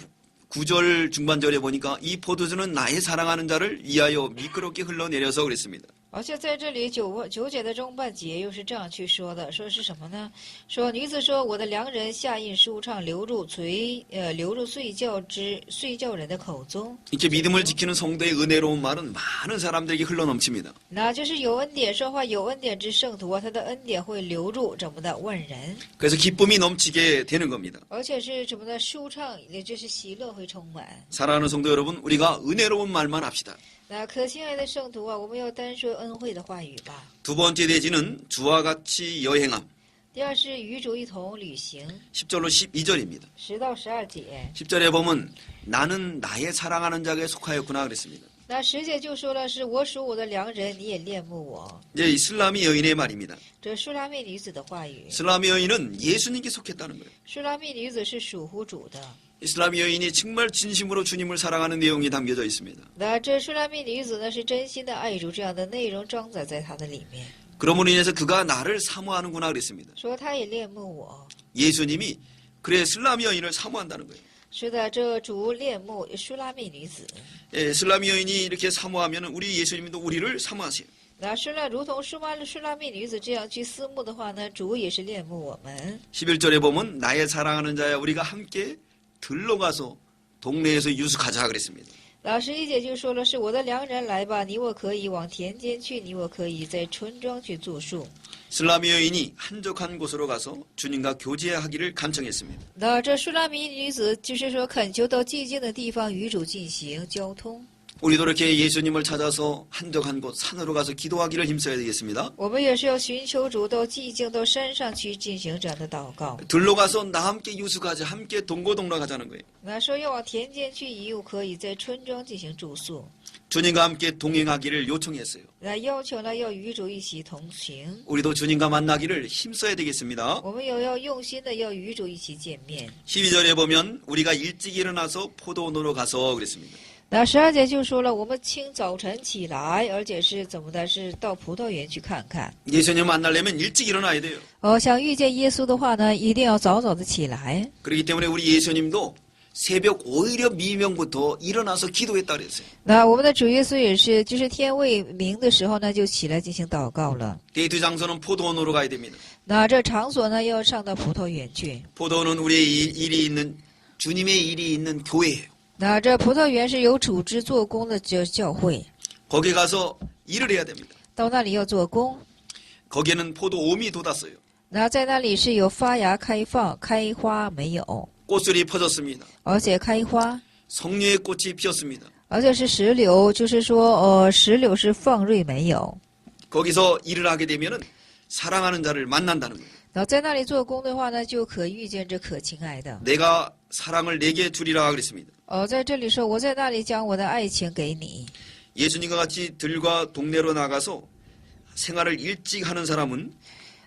9절 중반절에 보니까 이 포도주는 나의 사랑하는 자를 위하여 미끄럽게 흘러내려서 그랬습니다. 而且在这里九节的中半节又是这样去说的，说是什么呢？说女子说我的良人下印舒畅流入睡觉人的口中。 이렇게 믿음을 지키는 성도의 은혜로운 말은 많은 사람들에게 흘러넘칩니다. 那就是有恩典说话，有恩典之圣徒啊，他的恩典会流入怎么的万人， 그래서 기쁨이 넘치게 되는 겁니다. 而且是怎么的舒畅，也就是喜乐会充满。 사랑하는 성도 여러분, 우리가 은혜로운 말만 합시다. 那可亲爱的圣徒啊，我们要单说恩惠的话语吧。 두 번째 대지는 주와 같이 여행함. 第二是与主一同旅行， 10절로 12절입니다. 10到12节。 10절에 보면 나는 나의 사랑하는 자에게 속하였구나 그랬습니다. 那10节就说了是我属我的良人，你也恋慕我。 이제 이슬람이 여인의 말입니다. 这舒拉密女子的话语， 이슬람의 여인은 예수님께 속했다는 거예요. 舒拉密女子是属乎主的。 이슬람의 여인이 정말 진심으로 주님을 사랑하는 내용이 담겨져 있습니다. 那这舒拉密女子呢，是真心的爱主，这样的内容装载在她的里面。 그러므로 인해서 그가 나를 사모하는구나 그랬습니다. 说她也恋慕我。 예수님이 그래 슬람 여인을 사모한다는 거예요. 是的，这主恋慕舒拉密女子。 예, 슬람 여인이 이렇게 사모하면 우리 예수님도 우리를 사모하세요. 那如同舒拉密女子这样去思慕的话呢，主也是恋慕我们。 11절에 보면 나의 사랑하는 자야 우리가 함께 들러가서 동네에서 유숙하자 그랬습니다. 那11节就说了，是我的良人来吧，你我可以往田间去，你我可以在村庄去住宿。 슬람 여인이 한적한 곳으로 가서 주님과 교제하기를 간청했습니다. 那这舒拉密女子就是说恳求到寂静的地方与主进行交通。 우리도 이렇게 예수님을 찾아서 한적한 곳 산으로 가서 기도하기를 힘써야 되겠습니다. 我们也是要寻求主到寂静到山上去进行这样的祷告。 들러가서 나 함께 유숙하자 함께 동고동락하자는 거예요. 那说要往田间去，以后可以在村庄进行住宿。 주님과 함께 동행하기를 요청했어요. 那要求呢，要与主一起同行。 우리도 주님과 만나기를 힘써야 되겠습니다. 我们也要用心的要与主一起见面。 12절에 보면 우리가 일찍 일어나서 포도원으로 가서 그랬습니다. 那12节就说了，我们清早晨起来，而且是怎么的？是到葡萄园去看看。 예수님 만나려면 일찍 일어나야 돼요. 想遇见耶稣的话呢，一定要早早的起来。 그렇기 때문에 우리 예수님도 새벽 오히려 미명부터 일어나서 기도했다 그랬어요. 那我们的主耶稣也是，就是天未明的时候呢，就起来进行祷告了。 데이트 장소는 포도원으로 가야 됩니다. 那这场所呢，要上到葡萄园去。 포도원은 우리의 일이 있는 주님의 일이 있는 교회예요. 那这葡萄园是有组织做工的教会， 거기 가서 일을 해야 됩니다. 到那里要做工。 거기에는 포도옴이 돋았어요. 那在那里是有发芽、开放、开花没有， 꽃술이 퍼졌습니다. 而且开花， 성령의 꽃이 피었습니다. 而且是石榴，就是说，石榴是放蕊没有。 거기서 일을 하게 되면은 사랑하는 자를 만난다는 거예요. 然后在那里做工的话呢，就可遇见这可亲爱的。 내가 사랑을 내게 주리라 그랬습니다. 在这里说，我在那里将我的爱情给你。 예수님과 같이 들과 동네로 나가서 생활을 일찍 하는 사람은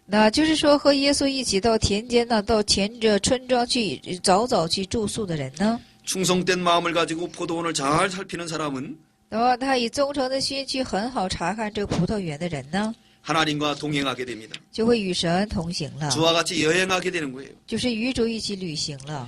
那就是说，和耶稣一起到田间呢，到着村庄去早去住宿的人呢， 충성된 마음을 가지고 포도원을 잘 살피는 사람은 然后他以忠诚的心去很好查看这个葡萄园的人呢， 하나님과 동행하게 됩니다. 就会与神同行了， 주와 같이 여행하게 되는 거예요. 就是与主一起旅行了。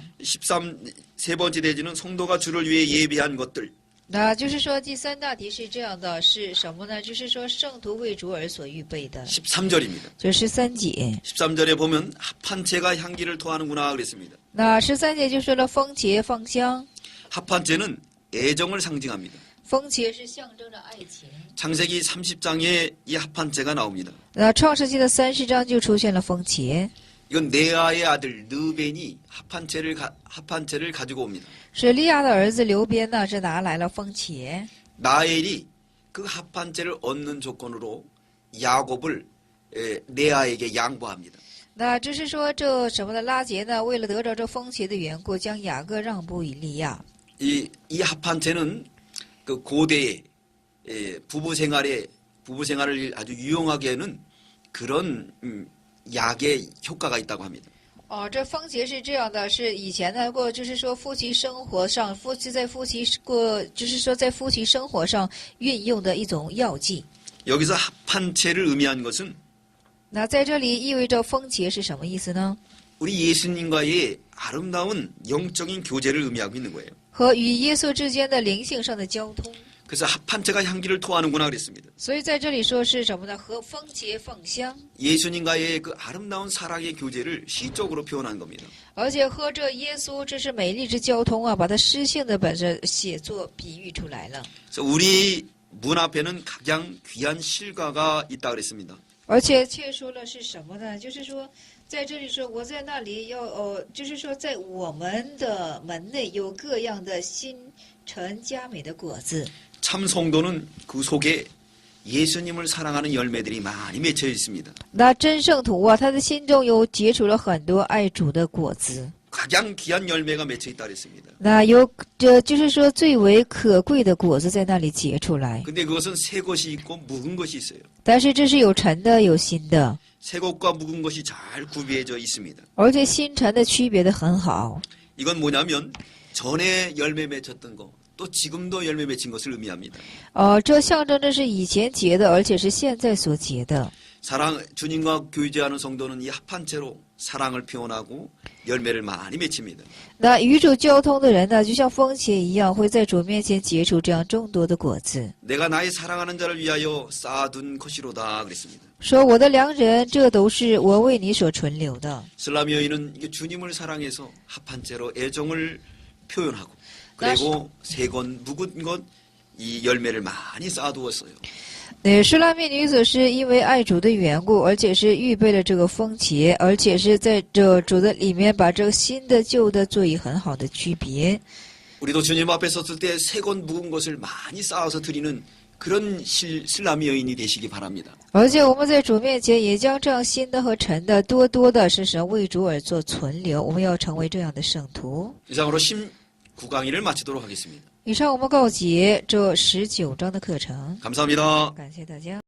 세 번째 대지는 성도가 주를 위해 예비한 것들. 那就是说，第三大题是这样的，是什么呢？就是说，圣徒为主而所预备的。 13절입니다. 这13节， 13절에 보면 합한 채가 향기를 토하는구나 그랬습니다. 那13节就说了风节放香， 합한 채는 애정을 상징합니다. 风节是象征着爱情。 창세기 30장에 이 합한 채가 나옵니다. 那创世纪的30章就出现了风节， 이건 네아의 아들 느벤이 합한 채를 가지고 옵니다. 是利亚的儿子刘边呢，是拿来了风节。 나엘이 그 합한 채를 얻는 조건으로 야곱을 네아에게 양보합니다. 那这是说这什么的拉结呢？为了得着这风节的缘故，将雅各让步于利亚。 이 합한 채는 그 고대의 부부 생활을 아주 유용하게 하는 그런 약의 효과가 있다고 합니다. 这风节是这样的，是以前呢过，就是说夫妻生活上，在夫妻生活上运用的一种药剂。 여기서 합한 채를 의미한 것은 那在这里意味着风节是什么意思呢？ 우리 예수님과의 아름다운 영적인 교제를 의미하고 있는 거예요. 和与耶稣之间的灵性上的交通。 그래서 합한채가 향기를 토하는구나 그랬습니다. 所以在这里说是什么呢？和风节放香， 예수님과의 그 아름다운 사랑의 교제를 시적으로 표현한 겁니다. 而且和这耶稣这是美丽之交通啊，把它诗性的本身写作比喻出来了。 그래서 우리 문 앞에는 각양 귀한 실과가 있다 그랬습니다. 而且切说了是什么呢？就是说，在这里说我在那里要就是说在我们的门内有各样的新陈佳美的果子。 참 성도는 그 속에 예수님을 사랑하는 열매들이 많이 맺혀 있습니다. 那真圣徒啊，他的心中有结出了很多爱主的果子。 가장 귀한 열매가 맺혀 있다 그랬습니다. 那有这就是说最为可贵的果子在那里结出来。 근데 그것은 새 것이 있고 묵은 것이 있어요. 但是这是有陈的，有新的， 새 것과 묵은 것이 잘 구비해져 있습니다. 而且新陈的区别的很好。 이건 뭐냐면 전에 열매 맺혔던 거, 또 지금도 열매 맺힌 것을 의미합니다. 这象征着是以前结的，而且是现在所结的。 사랑 주님과 교제하는 성도는 이 합한 채로 사랑을 표현하고 열매를 많이 맺힙니다. 那与主交通的人呢，就像风茄一样，会在主面前结出这样众多的果子。 내가 나의 사랑하는 자를 위하여 쌓아둔 것이로다 그랬습니다. 说我的良人，这都是我为你所存留的。 슬라미 여인은 이게 주님을 사랑해서 합한 채로 애정을 표현하고 그리고 새건 묵은 것 이 열매를 많이 쌓아두었어요. 舒拉密女子是因为爱主的缘故，而且是预备了这个风茄，而且是在这主的里面把这个新的旧的做以很好的区别。 우리도 주님 앞에 섰을 때 새건 묵은 것을 많이 쌓아서 드리는 그런 슬라미 여인이 되시기 바랍니다. 而且我们在主面前也将这样新的和陈的多多的是神为主而做存留，我们要成为这样的圣徒。 이상으로 19강의를 마치도록 하겠습니다. 以上我们告解这19章的课程， 감사합니다. 感谢大家。